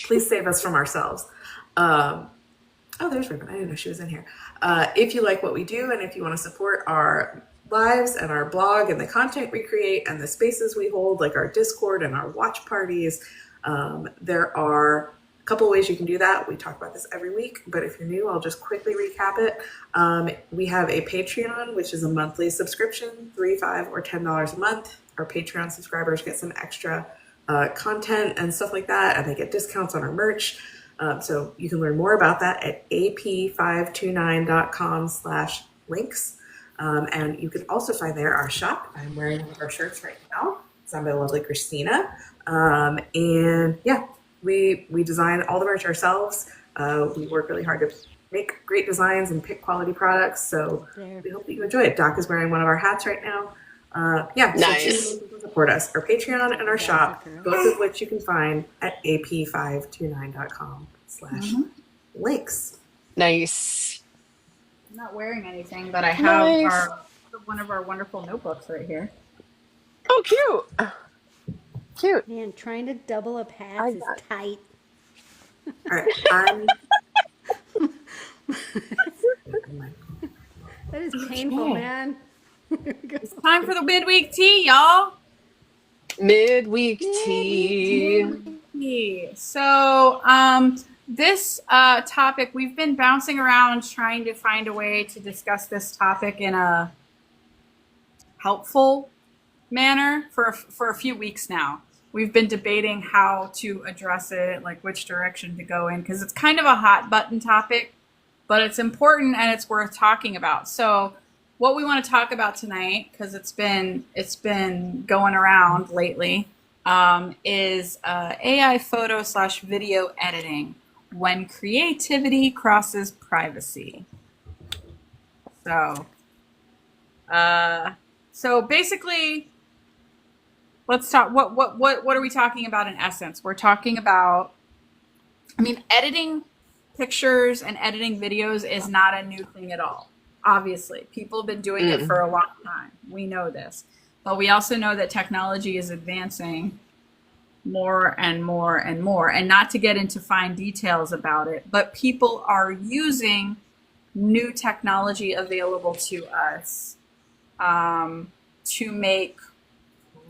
Speaker 4: please save us from ourselves. Oh, there's Ribbon. I didn't know she was in here. If you like what we do and if you want to support our lives and our blog and the content we create and the spaces we hold, like our Discord and our watch parties, there are a couple ways you can do that. We talk about this every week, but if you're new, I'll just quickly recap it. We have a Patreon, which is a monthly subscription, $3, $5, or $10 a month. Our Patreon subscribers get some extra content and stuff like that, and they get discounts on our merch. So you can learn more about that at ap529.com/links. And you can also find there our shop. I'm wearing one of our shirts right now. It's done by lovely Christina. And yeah, we design all the merch ourselves. We work really hard to make great designs and pick quality products. So we hope that you enjoy it. Doc is wearing one of our hats right now. Yeah,
Speaker 3: nice.
Speaker 4: So support us. Our Patreon and our shop, both of which you can find at ap529.com/links.
Speaker 3: Nice.
Speaker 2: I'm not wearing anything, but I have one of our wonderful notebooks right here.
Speaker 3: Oh, cute. Cute.
Speaker 1: Man, trying to double up hats is tight.
Speaker 4: All right,
Speaker 1: That is painful, man.
Speaker 2: It's time for the midweek tea, y'all.
Speaker 3: Midweek tea.
Speaker 2: So, this topic, we've been bouncing around trying to find a way to discuss this topic in a helpful manner for a few weeks now. We've been debating how to address it, like which direction to go in, because it's kind of a hot button topic, but it's important and it's worth talking about. So what we want to talk about tonight, because it's been going around lately, is AI photo / video editing when creativity crosses privacy. So basically, let's talk. What are we talking about in essence? We're talking about, editing pictures and editing videos is not a new thing at all. Obviously, people have been doing it for a long time. We know this, but we also know that technology is advancing more and more and more. And not to get into fine details about it, but people are using new technology available to us to make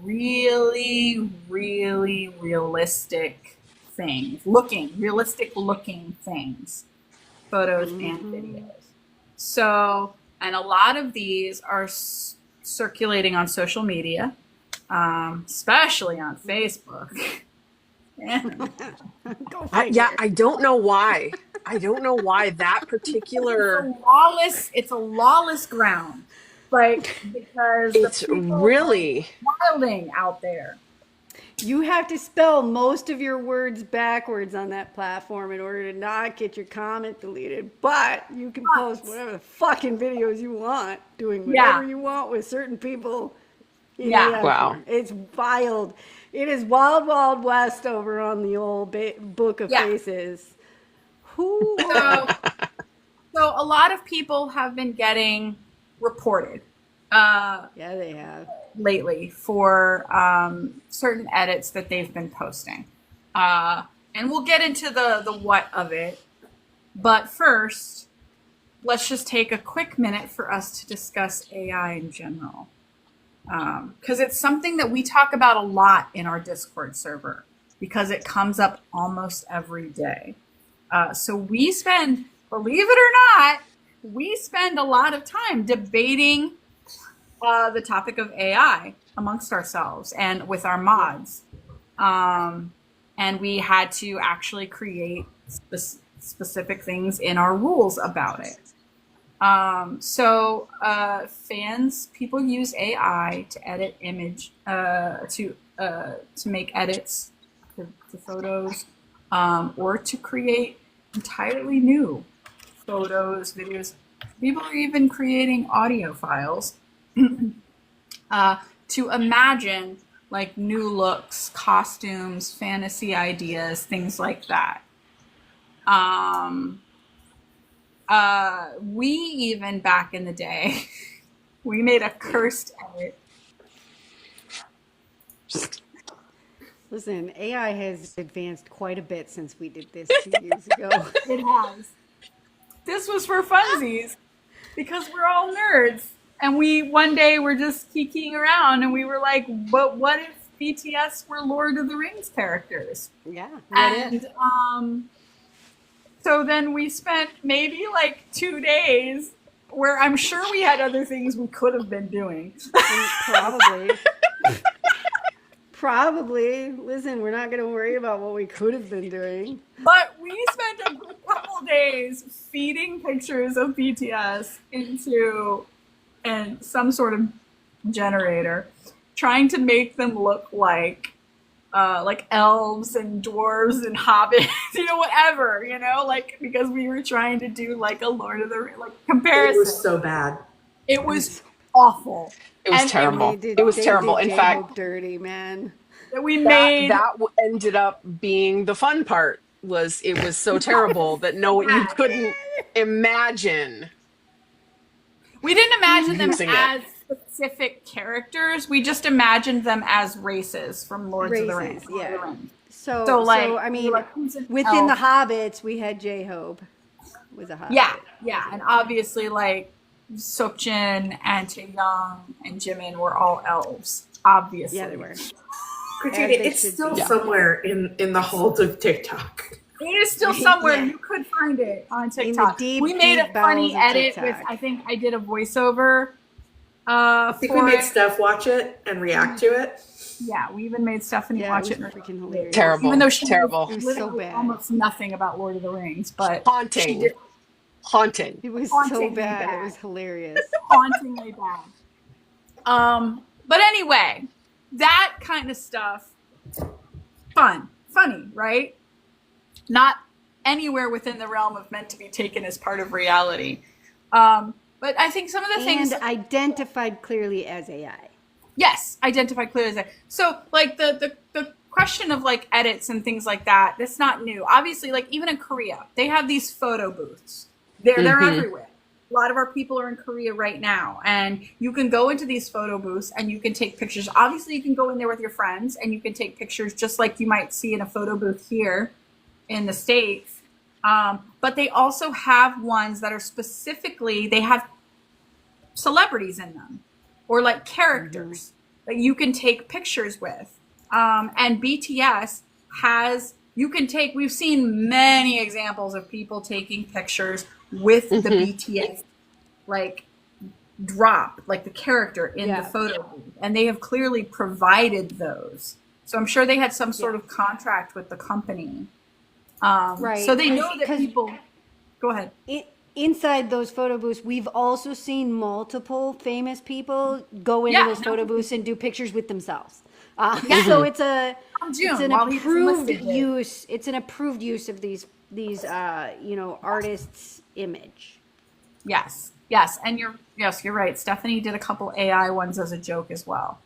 Speaker 2: really, really realistic looking things, photos and videos. So, and a lot of these are circulating on social media, especially on Facebook
Speaker 1: Go
Speaker 3: Yeah,
Speaker 1: figure.
Speaker 3: I don't know why. I don't know why that particular.
Speaker 2: It's a lawless ground, like because
Speaker 3: It's
Speaker 2: the people
Speaker 3: really.
Speaker 2: are wilding out there.
Speaker 1: You have to spell most of your words backwards on that platform in order to not get your comment deleted. But you can post whatever the fucking videos you want, doing whatever you want with certain people.
Speaker 3: Wow.
Speaker 1: It's wild. It is wild, wild west over on the old book of faces. Who?
Speaker 2: So a lot of people have been getting reported.
Speaker 1: Yeah, they have.
Speaker 2: Lately for certain edits that they've been posting. And we'll get into the what of it. But first, let's just take a quick minute for us to discuss AI in general. Because it's something that we talk about a lot in our Discord server because it comes up almost every day. So we spend, believe it or not, we spend a lot of time debating the topic of AI amongst ourselves and with our mods. And we had to actually create specific things in our rules about it. People use AI to edit image, to make edits to photos, or to create entirely new photos, videos. People are even creating audio files to imagine like new looks, costumes, fantasy ideas, things like that. We even back in the day, we made a cursed edit.
Speaker 1: Listen, AI has advanced quite a bit since we did this 2 years ago.
Speaker 2: It has. This was for funsies because we're all nerds. And we one day were just kikiing around and we were like, but what if BTS were Lord of the Rings characters?
Speaker 1: Yeah.
Speaker 2: And so then we spent maybe like 2 days where I'm sure we had other things we could have been doing.
Speaker 1: Probably. Listen, we're not going to worry about what we could have been doing.
Speaker 2: But we spent a good couple days feeding pictures of BTS into some sort of generator, trying to make them look like elves and dwarves and hobbits, whatever, like because we were trying to do like a Lord of the Rings comparison.
Speaker 4: It was so bad.
Speaker 2: It was awful.
Speaker 3: It was terrible. It was terrible. In fact,
Speaker 1: dirty, man.
Speaker 2: That we made
Speaker 3: that ended up being the fun part. It was so terrible that you couldn't imagine.
Speaker 2: We didn't imagine them as specific characters. We just imagined them as races from Lords of the Rings.
Speaker 1: Yeah. So I mean, within the Hobbits, we had J-Hope was a Hobbit.
Speaker 2: Yeah, and obviously like Sukjin and Taehyung and Jimin were all elves. Obviously,
Speaker 1: yeah, they were.
Speaker 4: Katrina, it's still somewhere in the halls of TikTok.
Speaker 2: It is still somewhere. You could find it on TikTok. We made a funny edit with, I think I did a voiceover.
Speaker 4: I think we made Steph watch it and react to it.
Speaker 2: Yeah, we even made Stephanie watch it.
Speaker 1: Freaking hilarious.
Speaker 3: Terrible.
Speaker 2: Even though she
Speaker 3: terrible.
Speaker 2: It
Speaker 1: was so bad.
Speaker 2: Almost nothing about Lord of the Rings, but
Speaker 3: haunting. Haunting.
Speaker 1: It was so bad. It was hilarious.
Speaker 2: Hauntingly bad. But anyway, that kind of stuff, funny, right? Not anywhere within the realm of meant to be taken as part of reality. But I think some of the things...
Speaker 1: And identified clearly as AI.
Speaker 2: Yes, identified clearly as AI. So, like, the question of, like, edits and things like that, that's not new. Obviously, like, even in Korea, they have these photo booths. They're everywhere. A lot of our people are in Korea right now. And you can go into these photo booths and you can take pictures. Obviously, you can go in there with your friends and you can take pictures just like you might see in a photo booth here in the States. But they also have ones that are specifically, they have celebrities in them or like characters that you can take pictures with. And BTS has, we've seen many examples of people taking pictures with the BTS, like drop, like the character in the photo booth. And they have clearly provided those So I'm sure they had some sort of contract with the company.
Speaker 1: Right.
Speaker 2: So they know that people, go ahead.
Speaker 1: Inside those photo booths, we've also seen multiple famous people go into those photo booths and do pictures with themselves. So it's an approved use. It's an approved use of these artists' image.
Speaker 2: Yes, and you're right. Stephanie did a couple AI ones as a joke as well.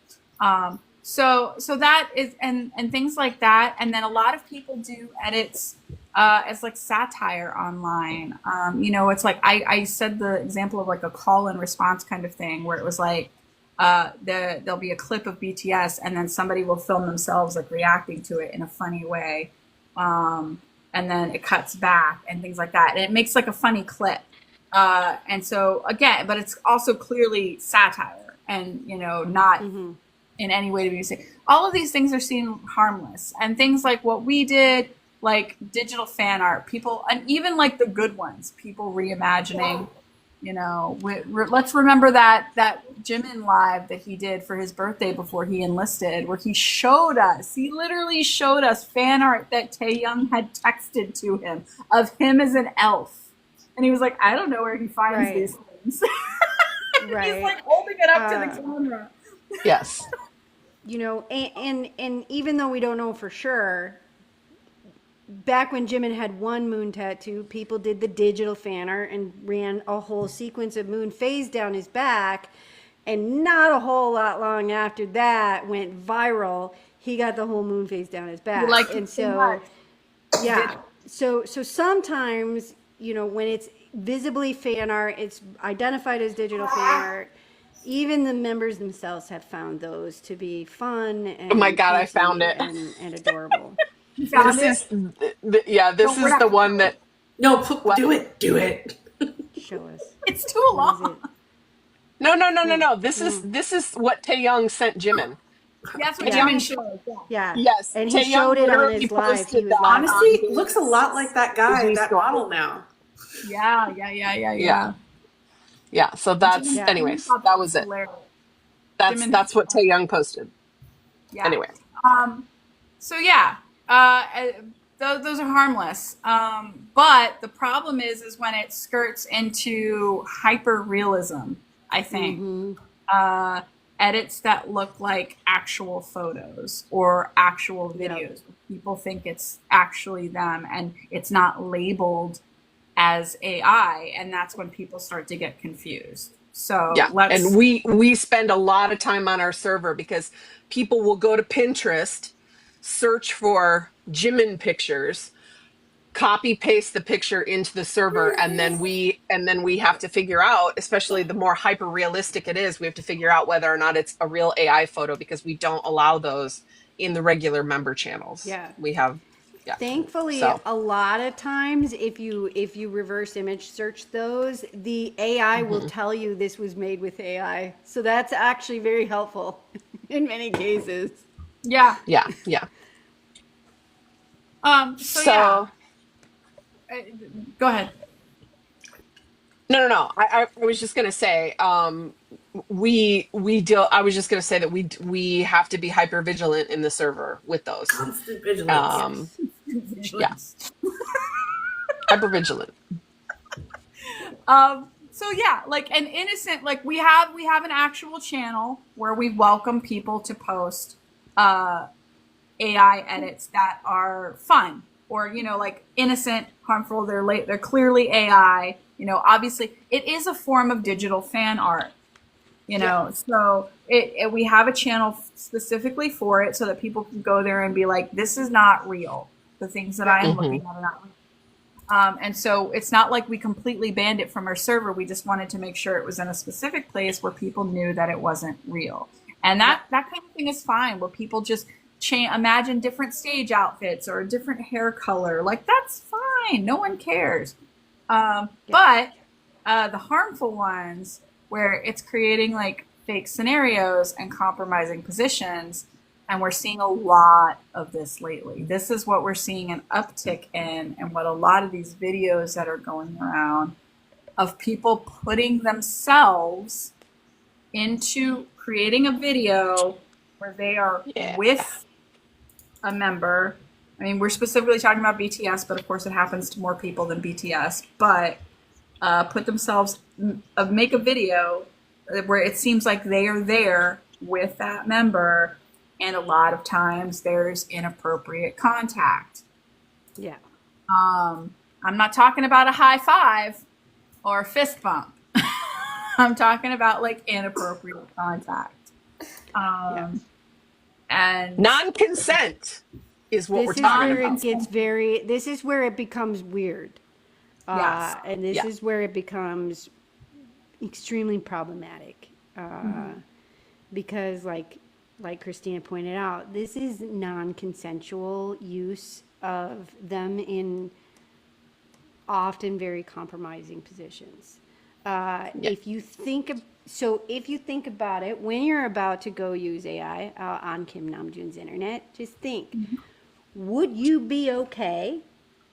Speaker 2: So that is and things like that, and then a lot of people do edits as like satire online. It's like I said the example of like a call and response kind of thing where it was like there'll be a clip of BTS and then somebody will film themselves like reacting to it in a funny way, and then it cuts back and things like that, and it makes like a funny clip. And so again, but it's also clearly satire and not in any way to be safe. All of these things are seen harmless, and things like what we did, like digital fan art, people, and even like the good ones, people reimagining. Let's remember that Jimin live that he did for his birthday before he enlisted, where he literally showed us fan art that Taehyung had texted to him of him as an elf, and he was like, I don't know where he finds these things. He's like holding it up to the camera.
Speaker 3: Yes.
Speaker 1: And even though we don't know for sure, back when Jimin had one moon tattoo, people did the digital fan art and ran a whole sequence of moon phase down his back, and not a whole lot long after that went viral. He got the whole moon phase down his back, and so so sometimes when it's visibly fan art, it's identified as digital fan art. Even the members themselves have found those to be fun. And
Speaker 3: oh my God, I found it.
Speaker 1: And adorable.
Speaker 3: This is the one that.
Speaker 4: No, do it.
Speaker 1: Show us.
Speaker 2: It's too long.
Speaker 3: No. This is what Taehyung sent Jimin.
Speaker 2: That's what Jimin showed.
Speaker 1: Yeah.
Speaker 3: Yes.
Speaker 1: And he showed it on his live.
Speaker 4: Honestly, looks a lot like that guy, that model now.
Speaker 3: Yeah, so that's anyways, that was it. That's what Taehyung posted.
Speaker 2: Yeah.
Speaker 3: Anyway.
Speaker 2: So those are harmless. But the problem is when it skirts into hyper realism, I think. Edits that look like actual photos or actual videos. People think it's actually them and it's not labeled as AI, and that's when people start to get confused. So
Speaker 3: and we spend a lot of time on our server because people will go to Pinterest, search for Jimin pictures, copy paste the picture into the server, and then we have to figure out, especially the more hyper realistic it is, we have to figure out whether or not it's a real AI photo because we don't allow those in the regular member channels. We have. Yeah.
Speaker 1: Thankfully, a lot of times, if you reverse image search those, the AI will tell you this was made with AI. So that's actually very helpful in many cases.
Speaker 2: Yeah. Go ahead.
Speaker 3: No. I was just gonna say, we deal. I was just gonna say that we have to be hyper vigilant in the server with those.
Speaker 4: Constant vigilance.
Speaker 3: Hyper vigilant.
Speaker 2: So like an innocent, like we have an actual channel where we welcome people to post AI edits that are fun or like innocent, harmful. They're clearly AI. Obviously it is a form of digital fan art. So we have a channel specifically for it so that people can go there and be like, this is not real. The things that I am looking at are not real. And so it's not like we completely banned it from our server. We just wanted to make sure it was in a specific place where people knew that it wasn't real. And that kind of thing is fine, where people just imagine different stage outfits or a different hair color. Like, that's fine. No one cares. But the harmful ones, where it's creating like fake scenarios and compromising positions, and we're seeing a lot of this lately. This is what we're seeing an uptick in, and what a lot of these videos that are going around of people putting themselves into creating a video where they are with a member, I mean, we're specifically talking about BTS, but of course it happens to more people than BTS, but put themselves, make a video where it seems like they are there with that member, and a lot of times there's inappropriate contact.
Speaker 1: Yeah.
Speaker 2: I'm not talking about a high five or a fist bump. I'm talking about like inappropriate contact. And
Speaker 3: non-consent is what we're talking about.
Speaker 1: This is where it becomes weird.
Speaker 2: Yes.
Speaker 1: And this is where it becomes extremely problematic. Because like Christina pointed out, this is non-consensual use of them in often very compromising positions. If you think about it, when you're about to go use AI on Kim Namjoon's internet, just think, would you be okay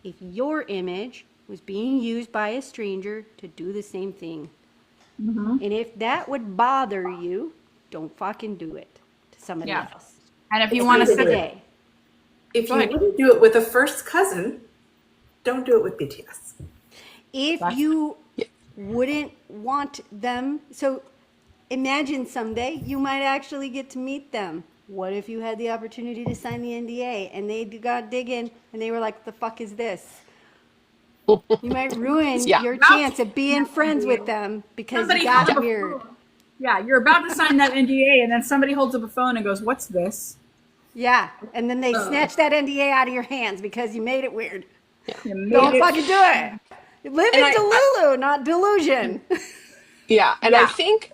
Speaker 1: if your image was being used by a stranger to do the same thing? And if that would bother you, don't fucking do it to somebody else.
Speaker 2: And if you want to say,
Speaker 4: if you wouldn't do it with a first cousin, don't do it with BTS.
Speaker 1: If you wouldn't want them, so imagine someday you might actually get to meet them. What if you had the opportunity to sign the NDA and they got digging and they were like, the fuck is this? You might ruin your chance of being friends with them because you got weird.
Speaker 2: Yeah, you're about to sign that NDA and then somebody holds up a phone and goes, what's this?
Speaker 1: Yeah, and then they snatch that NDA out of your hands because you made it weird.
Speaker 2: Yeah.
Speaker 1: Don't fucking do it. Live in Delulu, not delusion.
Speaker 3: Yeah, and I think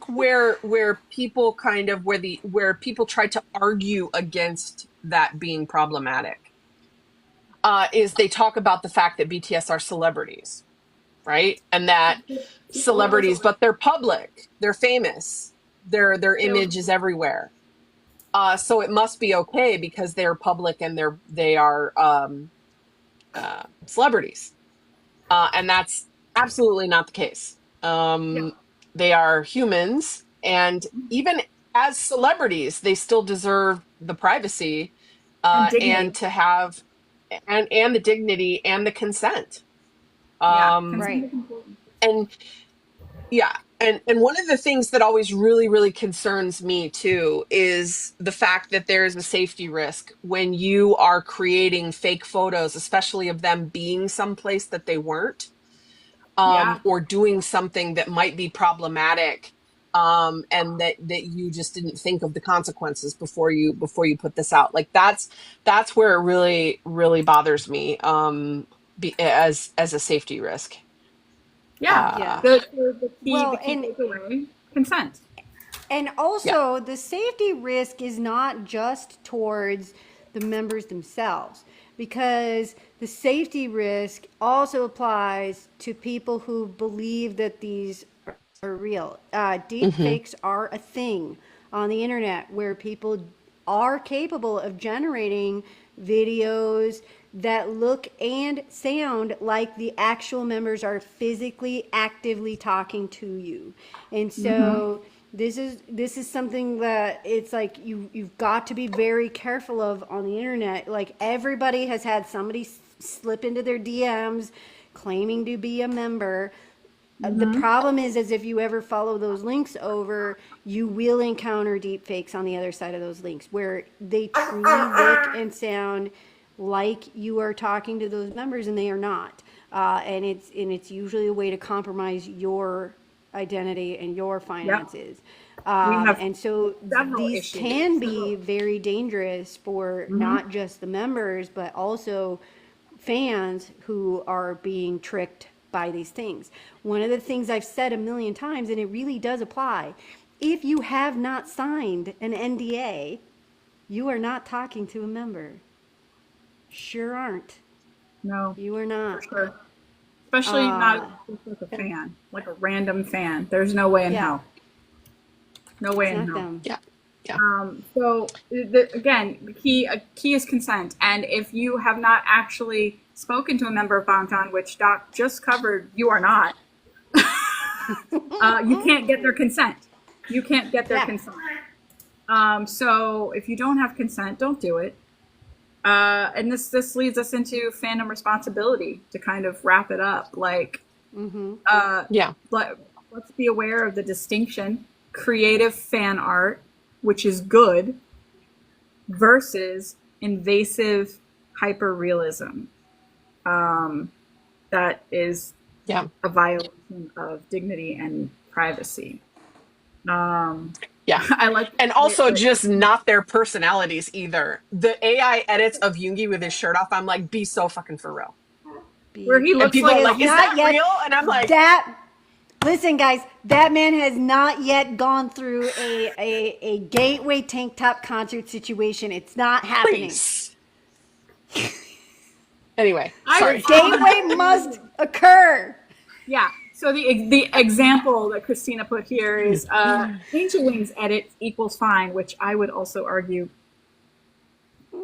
Speaker 3: where people kind of where people try to argue against that being problematic is they talk about the fact that BTS are celebrities, right? And that celebrities, but they're public, they're famous, their image is everywhere. So it must be okay because they're public and they are celebrities, and that's absolutely not the case. They are humans, and even as celebrities, they still deserve the privacy and to have and the dignity and the consent.
Speaker 1: Right.
Speaker 3: And and one of the things that always really, really concerns me too is the fact that there is a safety risk when you are creating fake photos, especially of them being someplace that they weren't, or doing something that might be problematic, and that you just didn't think of the consequences before you put this out. Like that's where it really, really bothers me as a safety risk.
Speaker 2: The key takeaway, consent.
Speaker 1: And also, the safety risk is not just towards the members themselves, because the safety risk also applies to people who believe that these are real. Deepfakes are a thing on the internet where people are capable of generating videos that look and sound like the actual members are physically actively talking to you. And so this is something that it's like you've got to be very careful of on the internet. Like everybody has had somebody slip into their DMs claiming to be a member. The problem is if you ever follow those links over, you will encounter deep fakes on the other side of those links where they truly look and sound like you are talking to those members and they are not. And it's usually a way to compromise your identity and your finances. And so these can be very dangerous for not just the members, but also fans who are being tricked by these things. One of the things I've said a million times, and it really does apply, if you have not signed an NDA, you are not talking to a member. Sure aren't.
Speaker 2: No.
Speaker 1: You are not.
Speaker 2: For sure. Especially not like a fan, like a random fan. There's no way in hell. No way in hell.
Speaker 1: Them.
Speaker 3: Yeah.
Speaker 2: So again, the key is consent. And if you have not actually spoken to a member of Bangtan, which Doc just covered, you are not. You can't get their consent. You can't get their consent. So if you don't have consent, don't do it. and this leads us into fandom responsibility to kind of wrap it up. Like, let's be aware of the distinction: creative fan art, which is good, versus invasive hyperrealism. That is a violation of dignity and privacy. I like,
Speaker 3: and also just not their personalities either. The AI edits of Yoongi with his shirt off, I'm like, be so fucking for real.
Speaker 2: Where he looks like,
Speaker 3: is that real? And I'm like,
Speaker 1: listen, guys, that man has not yet gone through a gateway tank top concert situation. It's not happening.
Speaker 3: Please. Anyway,
Speaker 1: sorry. Gateway must occur.
Speaker 2: Yeah. So the example that Christina put here is Angel Wings edit equals fine, which I would also argue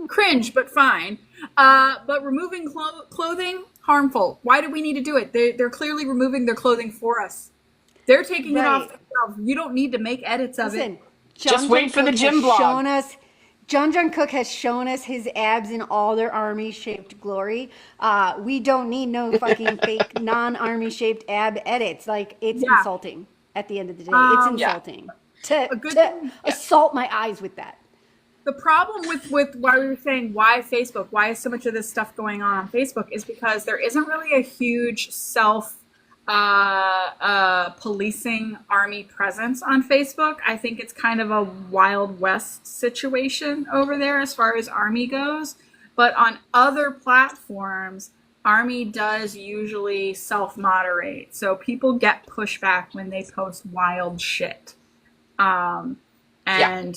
Speaker 2: cringe, but fine. But removing clothing, harmful. Why do we need to do it? They're clearly removing their clothing for us. They're taking it off themselves. You don't need to make make of it.
Speaker 3: Just wait for the gym blog.
Speaker 1: Jung Kook has shown us his abs in all their army-shaped glory. We don't need no fucking fake non-army shaped ab edits. Like, it's insulting at the end of the day. It's insulting to assault my eyes with that.
Speaker 2: The problem with why we were saying why Facebook, why is so much of this stuff going on Facebook, is because there isn't really a huge policing army presence on Facebook. I think it's kind of a Wild West situation over there as far as army goes. But on other platforms, army does usually self-moderate. So people get pushback when they post wild shit. So I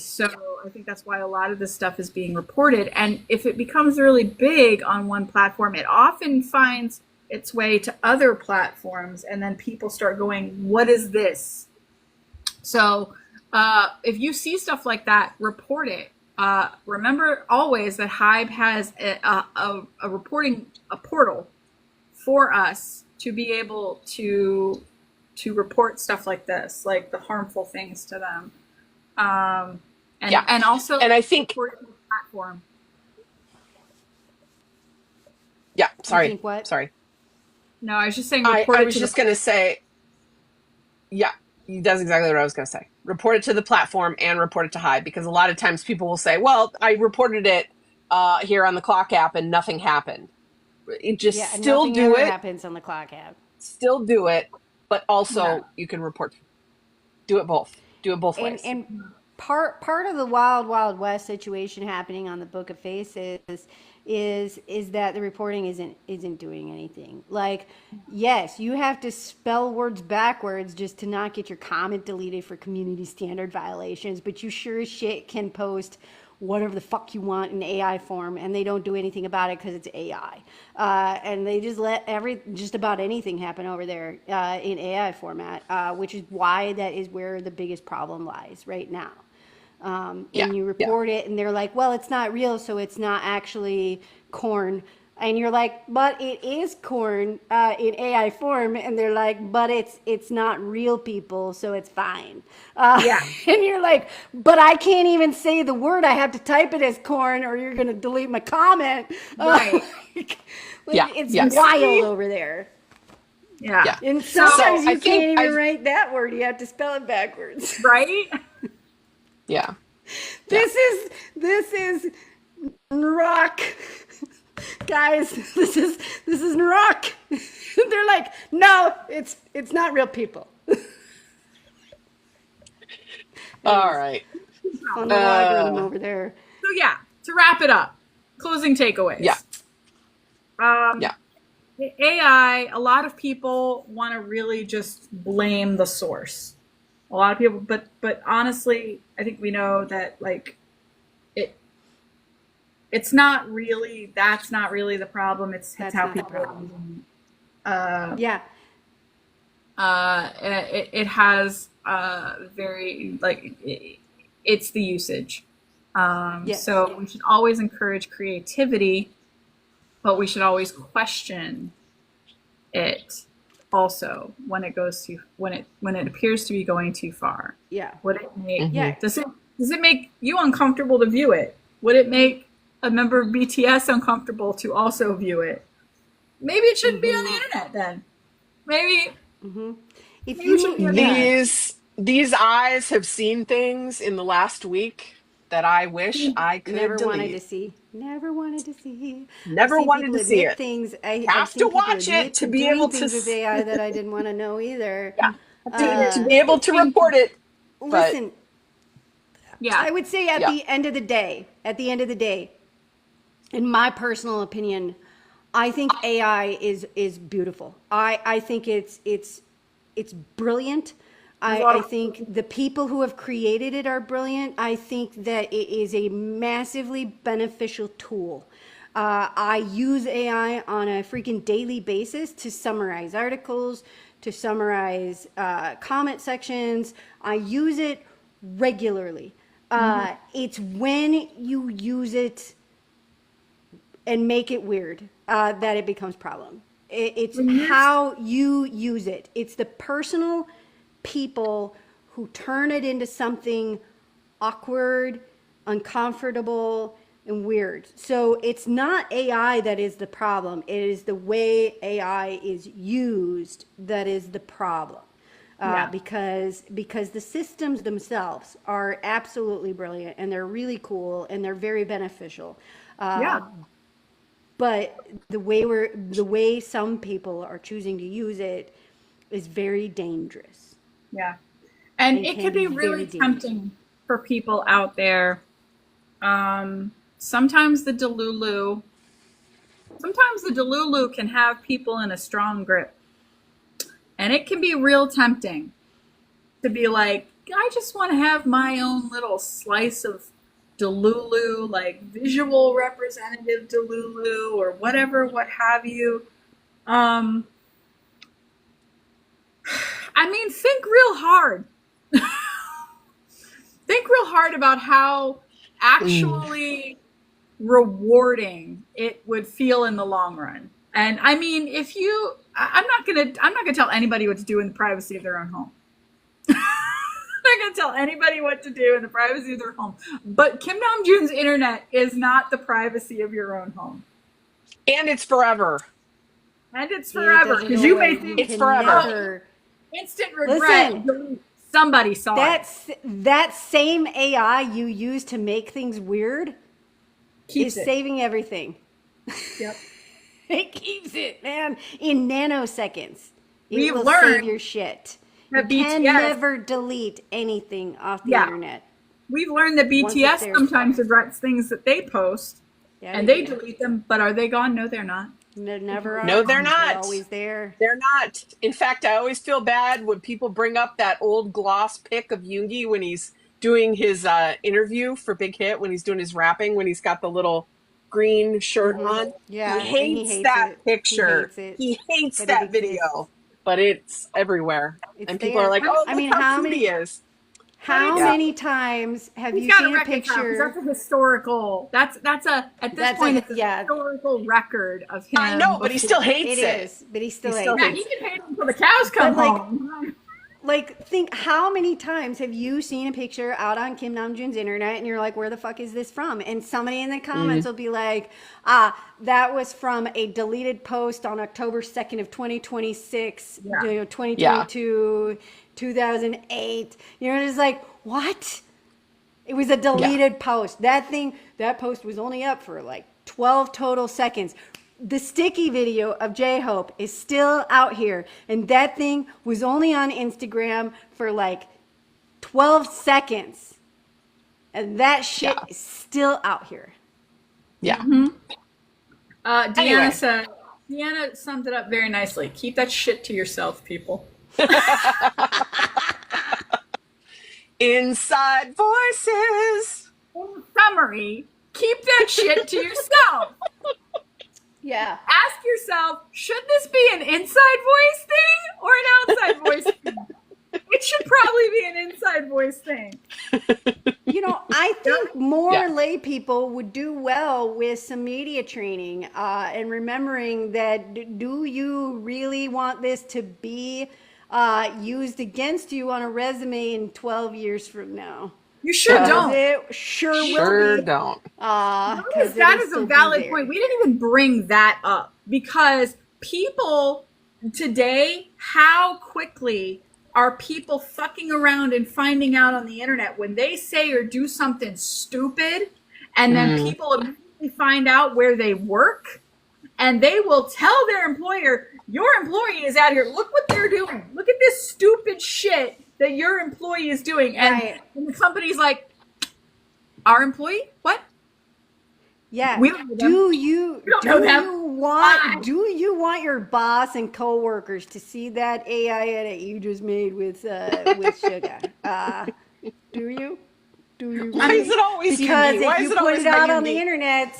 Speaker 2: think that's why a lot of this stuff is being reported. And if it becomes really big on one platform, it often finds its way to other platforms, and then people start going, what is this? So if you see stuff like that, report it. Remember always that HYBE has a portal for us to be able to report stuff like this, like the harmful things to them. And also,
Speaker 3: and I think
Speaker 2: platform.
Speaker 3: Yeah, sorry.
Speaker 1: You think what?
Speaker 3: Sorry.
Speaker 2: No, I was just saying.
Speaker 3: I was just going to say, that's exactly what I was going to say. Report it to the platform and report it to HYBE, because a lot of times people will say, well, I reported it here on the Clock app and nothing happened. Still do it.
Speaker 1: Happens on the Clock app.
Speaker 3: Still do it, but also you can report. Do it both. Do it both ways.
Speaker 1: And part of the Wild West situation happening on the Book of Faces is that the reporting isn't doing anything. Like, yes, you have to spell words backwards just to not get your comment deleted for community standard violations, but you sure as shit can post whatever the fuck you want in AI form, and they don't do anything about it because it's AI. And they just let just about anything happen over there in AI format, which is why that is where the biggest problem lies right now. And you report it, and they're like, well, it's not real, so it's not actually corn. And you're like, but it is corn in AI form. And they're like, but it's not real people, so it's fine. And you're like, but I can't even say the word. I have to type it as corn, or you're going to delete my comment.
Speaker 2: Right.
Speaker 1: It's wild over there.
Speaker 2: Yeah.
Speaker 1: And sometimes you can't even write that word. You have to spell it backwards.
Speaker 2: Right?
Speaker 3: Yeah.
Speaker 1: This is rock. Guys, this is rock. They're like, no, it's not real people.
Speaker 3: All right.
Speaker 1: On the algorithm over there.
Speaker 2: So to wrap it up, closing takeaways. AI, a lot of people want to really just blame the source. A lot of people, but honestly, I think we know that like it's not really, that's not really the problem. It's how people are using it has very like it's the usage. So we should always encourage creativity, but we should always question it also when it goes too, when it appears to be going too far. Would it make does it make you uncomfortable to view it? Would it make a member of BTS uncomfortable to also view it. Maybe it shouldn't be on the internet then. Maybe.
Speaker 1: If
Speaker 2: Maybe we should be on the internet.
Speaker 3: These eyes have seen things in the last week that I wish I could
Speaker 1: never wanted to
Speaker 3: delete.
Speaker 1: see. Never wanted to see. I've
Speaker 3: Never
Speaker 1: seen
Speaker 3: wanted
Speaker 1: people
Speaker 3: to see
Speaker 1: admit
Speaker 3: it.
Speaker 1: things. I've
Speaker 3: Have
Speaker 1: seen
Speaker 3: to
Speaker 1: people
Speaker 3: watch
Speaker 1: admit
Speaker 3: it
Speaker 1: to
Speaker 3: to be
Speaker 1: doing
Speaker 3: able to
Speaker 1: things with AI that I didn't want to know either.
Speaker 3: to be able to report it. But
Speaker 1: Listen,
Speaker 2: Yeah.
Speaker 1: I would say at the end of the day, in my personal opinion, I think AI is beautiful. I think it's brilliant. I think the people who have created it are brilliant. I think that it is a massively beneficial tool. I use AI on a freaking daily basis to summarize articles, to summarize comment sections. I use it regularly. It's when you use it and make it weird that it becomes problem. It's how you use it. It's the personal people who turn it into something awkward, uncomfortable, and weird. So it's not AI that is the problem. It is the way AI is used that is the problem. Because the systems themselves are absolutely brilliant and they're really cool and they're very beneficial. But the way some people are choosing to use it is very dangerous.
Speaker 2: Yeah. And
Speaker 1: It
Speaker 2: it
Speaker 1: can
Speaker 2: could be
Speaker 1: be
Speaker 2: really
Speaker 1: very
Speaker 2: tempting for people out there. Sometimes the Delulu can have people in a strong grip. And it can be real tempting to be like, I just want to have my own little slice of Delulu, like visual representative Delulu or whatever, what have you. I mean, think real hard. Think real hard about how actually rewarding it would feel in the long run. And I mean, I'm not gonna tell anybody what to do in the privacy of their own home. I'm not gonna tell anybody what to do in the privacy of their home. But Kim Namjoon's internet is not the privacy of your own home.
Speaker 3: and it's forever.
Speaker 2: And it's forever. Because you may think
Speaker 3: it's forever.
Speaker 2: Instant regret.
Speaker 1: Listen,
Speaker 2: somebody saw it.
Speaker 1: That same AI you use to make things weird is saving everything.
Speaker 2: Yep.
Speaker 1: It keeps it, man, in nanoseconds.
Speaker 2: We've
Speaker 1: will
Speaker 2: learned
Speaker 1: save your shit.
Speaker 2: that
Speaker 1: You can
Speaker 2: BTS
Speaker 1: never delete anything off the internet.
Speaker 2: We've learned that BTS sometimes regrets things that they post, and they delete them. But are they gone? No, they're not.
Speaker 1: They're never are.
Speaker 3: No, they're not.
Speaker 1: They're always there.
Speaker 3: They're not. In fact, I always feel bad when people bring up that old gloss pic of Yoongi when he's doing his interview for Big Hit, when he's doing his rapping, when he's got the little green shirt on.
Speaker 1: Yeah,
Speaker 3: he hates that picture. He hates that video. But it's everywhere. And people are like, oh, look how cute he is.
Speaker 1: How many times have you seen a picture?
Speaker 2: That's a historical. At this point, it's a historical record of him.
Speaker 3: I know, but he still hates it.
Speaker 1: It is, but he still hates it.
Speaker 2: Yeah, he can hate it until the cows come home.
Speaker 1: Think how many times have you seen a picture out on Kim Namjoon's internet and you're like, where the fuck is this from? And somebody in the comments will be like, that was from a deleted post on October 2nd of 2026, 2022, 2008. You're just like, what? It was a deleted post. That post was only up for like 12 total seconds. The sticky video of J-Hope is still out here. And that thing was only on Instagram for like 12 seconds. And that shit is still out here.
Speaker 3: Yeah.
Speaker 2: Deanna said, Deanna summed it up very nicely. Keep that shit to yourself, people.
Speaker 3: Inside voices.
Speaker 2: In summary, keep that shit to yourself.
Speaker 1: Yeah.
Speaker 2: Ask yourself, should this be an inside voice thing or an outside voice thing? It should probably be an inside voice thing.
Speaker 1: I think more lay people would do well with some media training and remembering that do you really want this to be used against you on a resume in 12 years from now?
Speaker 2: You sure don't.
Speaker 1: It sure will
Speaker 3: Sure
Speaker 1: be.
Speaker 3: don't.
Speaker 2: That is a valid point. We didn't even bring that up because people today, how quickly are people fucking around and finding out on the internet when they say or do something stupid, and then people immediately find out where they work, and they will tell their employer, your employee is out here. Look what they're doing. Look at this stupid shit that your employee is doing. And the company's like, our employee? What?
Speaker 1: Yeah.
Speaker 2: We don't know them.
Speaker 1: Do you
Speaker 2: them.
Speaker 1: want your boss and coworkers to see that AI edit you just made with SUGA? Do you?
Speaker 3: Why is it always
Speaker 1: because
Speaker 3: Yoongi? Why
Speaker 1: if
Speaker 3: is
Speaker 1: you
Speaker 3: it
Speaker 1: put
Speaker 3: always
Speaker 1: it out
Speaker 3: my
Speaker 1: on the
Speaker 3: Yoongi?
Speaker 1: internet,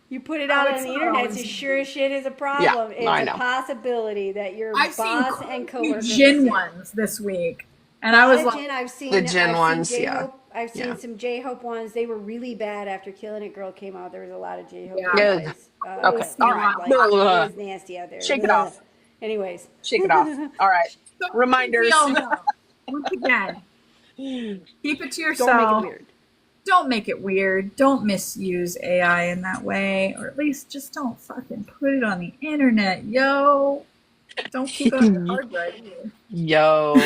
Speaker 1: it sure as shit is a problem. It's
Speaker 3: I
Speaker 1: a
Speaker 3: know.
Speaker 1: possibility that your
Speaker 2: I've
Speaker 1: boss
Speaker 2: seen
Speaker 1: and coworkers.
Speaker 2: Jin ones this week, and I was like,
Speaker 1: I've seen
Speaker 3: The Jin ones,
Speaker 1: J-Hope,
Speaker 3: yeah.
Speaker 1: I've seen some J-Hope ones. They were really bad after Killing It Girl came out. There was a lot of J-Hope.
Speaker 3: Yeah.
Speaker 1: Guys.
Speaker 3: Okay. All right.
Speaker 1: Like, it was nasty out there.
Speaker 3: Shake it off.
Speaker 1: Anyways.
Speaker 3: Shake it off. All right. Reminders.
Speaker 2: Once again, keep it to yourself.
Speaker 1: Don't make it weird.
Speaker 2: Don't make it weird. Don't misuse AI in that way, or at least just don't fucking put it on the internet, yo. Don't keep it on your hard drive either.
Speaker 3: Yo.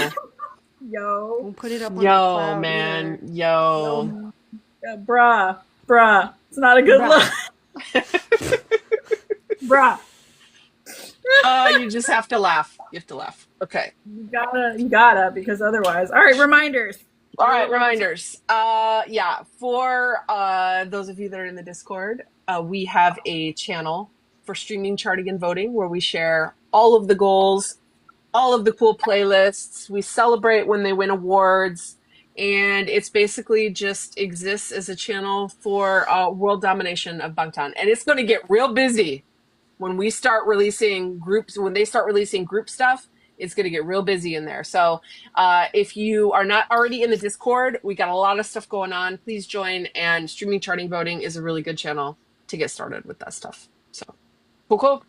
Speaker 1: Don't put it up on the cloud
Speaker 3: Man.
Speaker 1: either.
Speaker 3: Yo.
Speaker 2: Yeah, bruh. It's not a good look. Bruh.
Speaker 3: You just have to laugh. You have to laugh. Okay.
Speaker 2: You gotta, because otherwise. All right, reminders.
Speaker 3: All right, reminders. For those of you that are in the Discord, we have a channel for streaming, charting, and voting where we share all of the goals, all of the cool playlists. We celebrate when they win awards, and it's basically just exists as a channel for world domination of Bangtan. And it's going to get real busy when we start releasing groups. When they start releasing group stuff, it's going to get real busy in there. So if you are not already in the Discord, we got a lot of stuff going on. Please join. And streaming, charting, voting is a really good channel to get started with that stuff. So cool.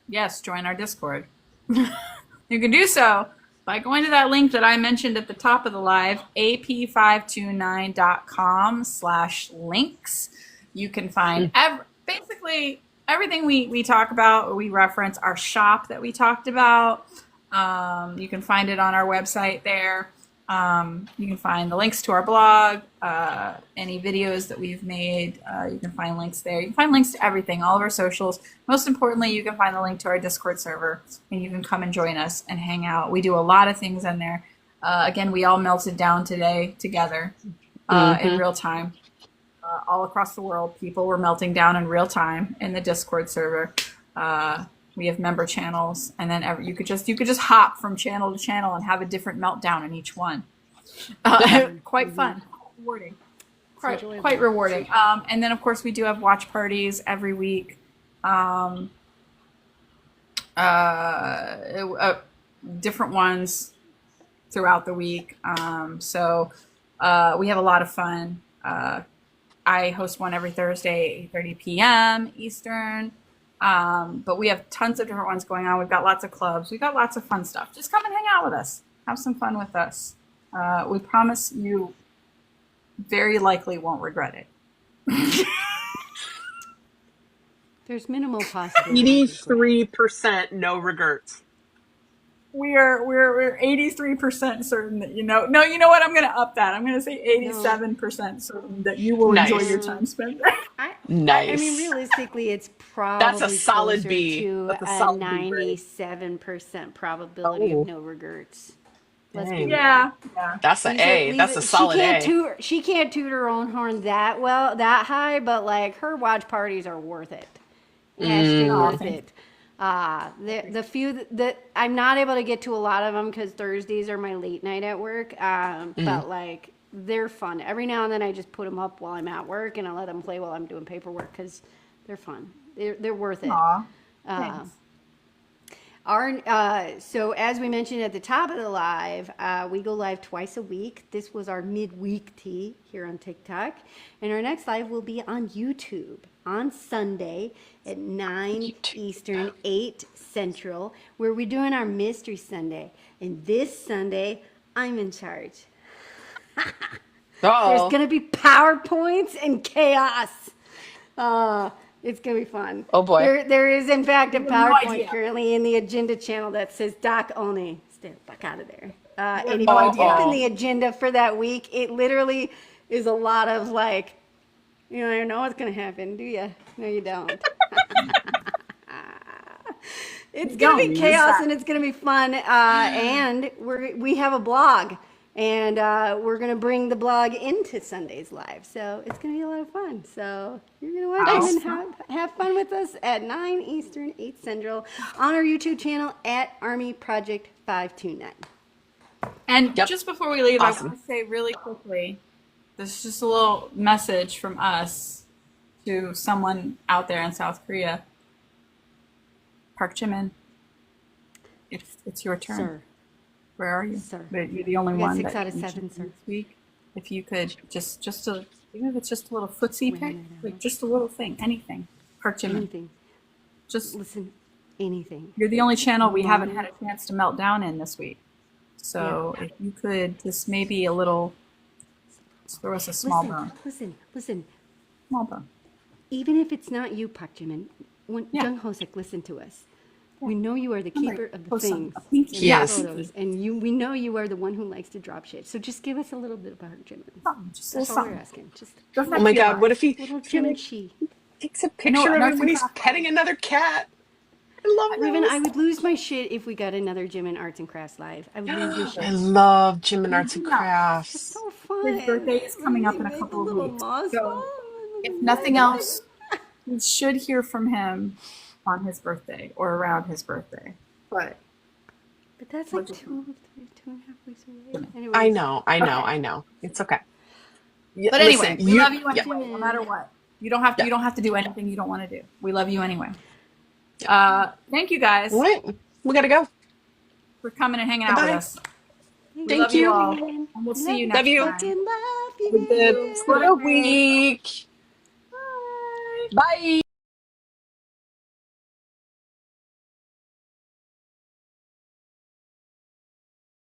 Speaker 2: Yes, join our Discord. You can do so by going to that link that I mentioned at the top of the live, ap529.com/links. You can find basically everything we talk about. We reference our shop that we talked about. You can find it on our website there. You can find the links to our blog, any videos that we've made. You can find links there. You can find links to everything, all of our socials. Most importantly, you can find the link to our Discord server, and you can come and join us and hang out. We do a lot of things in there. Again, we all melted down today together in real time. All across the world, people were melting down in real time in the Discord server. We have member channels, and then you could just hop from channel to channel and have a different meltdown in each one. Quite fun, rewarding, quite rewarding. And then of course we do have watch parties every week. Different ones throughout the week. So we have a lot of fun. I host one every Thursday, 8:30 p.m. Eastern. But we have tons of different ones going on. We've got lots of clubs. We've got lots of fun stuff. Just come and hang out with us. Have some fun with us. We promise you very likely won't regret it.
Speaker 1: There's minimal possibility.
Speaker 3: 83% no regrets.
Speaker 2: We're 83% certain that you know. No, you know what? I'm going to up that. I'm going to say 87% certain that you will enjoy your time spent there.
Speaker 3: Nice.
Speaker 1: I mean, realistically, it's probably
Speaker 3: That's a solid B.
Speaker 1: to
Speaker 3: That's
Speaker 1: a
Speaker 3: a solid B
Speaker 1: 97% probability of no regrets.
Speaker 2: Yeah.
Speaker 3: That's an A. That's a solid A.
Speaker 1: She can't toot her own horn that high, but like her watch parties are worth it. Worth it. The few that I'm not able to get to a lot of them because Thursdays are my late night at work. But like they're fun. Every now and then I just put them up while I'm at work and I let them play while I'm doing paperwork because they're fun. They're worth it.
Speaker 2: Aw,
Speaker 1: so as we mentioned at the top of the live, we go live twice a week. This was our midweek tea here on TikTok. And our next live will be on YouTube on Sunday at 9 Eastern, 8 Central, where we're doing our Mystery Sunday. And this Sunday, I'm in charge. There's
Speaker 3: Uh-oh.
Speaker 1: going to be PowerPoints and chaos. It's going to be fun.
Speaker 3: Oh, boy.
Speaker 1: There is, in fact, a
Speaker 2: have no
Speaker 1: PowerPoint
Speaker 2: idea.
Speaker 1: currently in the agenda channel that says doc only. Stay the fuck out of there. And if
Speaker 2: no
Speaker 1: you
Speaker 2: idea.
Speaker 1: open the agenda for that week, it literally is a lot of like, you don't even know what's going to happen, do you? No, you don't. It's going to be chaos and it's going to be fun. And we have a blog. And we're going to bring the blog into Sunday's Live. So it's going to be a lot of fun. So you're going to watch it and have fun with us at 9 Eastern, 8 Central on our YouTube channel at Army Project 529.
Speaker 2: And just before we leave,
Speaker 3: Awesome.
Speaker 2: I want to say really quickly, this is just a little message from us to someone out there in South Korea. Park Jimin, it's your turn.
Speaker 1: Sir.
Speaker 2: Where are you?
Speaker 1: Sir.
Speaker 2: But you're the only
Speaker 1: We got
Speaker 2: one.
Speaker 1: 6
Speaker 2: that
Speaker 1: out of
Speaker 2: can
Speaker 1: 7, sir.
Speaker 2: this week. If you could even if it's just a little footsie pick, like just a little thing, anything. Park Jimin.
Speaker 1: Anything.
Speaker 2: Just
Speaker 1: Listen, anything.
Speaker 2: you're the only channel we haven't had a chance to melt down in this week. So if you could just maybe a little, just throw us a small bone.
Speaker 1: Listen.
Speaker 2: Small bone.
Speaker 1: Even if it's not you, Park Jimin, when
Speaker 2: Yeah.
Speaker 1: Jung Hosek, listen to us. We know you are the keeper of the
Speaker 2: post
Speaker 1: things
Speaker 2: some pinky.
Speaker 1: and
Speaker 3: Yes.
Speaker 1: the photos, and we know you are the one who likes to drop shit. So just give us a little bit of Park Jimin.
Speaker 2: Just
Speaker 1: That's all we're asking. Just
Speaker 3: Oh my God, what if he
Speaker 1: little Jimin she.
Speaker 3: takes a picture of him when he's petting another cat? I love
Speaker 1: Raven,
Speaker 3: those.
Speaker 1: I would lose my shit if we got another Jimin Arts and Crafts Live. I would lose my shit.
Speaker 3: I love Jim and Arts and Crafts.
Speaker 1: So fun.
Speaker 2: His birthday is coming up in a
Speaker 1: Make
Speaker 2: couple of
Speaker 1: little
Speaker 2: weeks.
Speaker 1: moss
Speaker 2: So,
Speaker 1: ball.
Speaker 2: if nothing else, we should hear from him on his birthday or around his birthday. But
Speaker 1: that's like 2.5 weeks away. Anyways.
Speaker 3: I know. It's okay. Yeah,
Speaker 2: But anyway,
Speaker 3: listen,
Speaker 2: we love you
Speaker 3: yeah.
Speaker 2: anyway, no matter what. You don't have to. You don't have to do anything you don't want to do. We love you anyway. Thank you guys
Speaker 3: All right, we gotta go.
Speaker 2: for coming and hanging out with
Speaker 3: Bye-bye.
Speaker 2: us. We
Speaker 3: Thank
Speaker 2: love you
Speaker 3: you.
Speaker 2: all, and we'll see you next
Speaker 3: Love you.
Speaker 2: time.
Speaker 1: Fucking love you.
Speaker 3: For a week. Bye.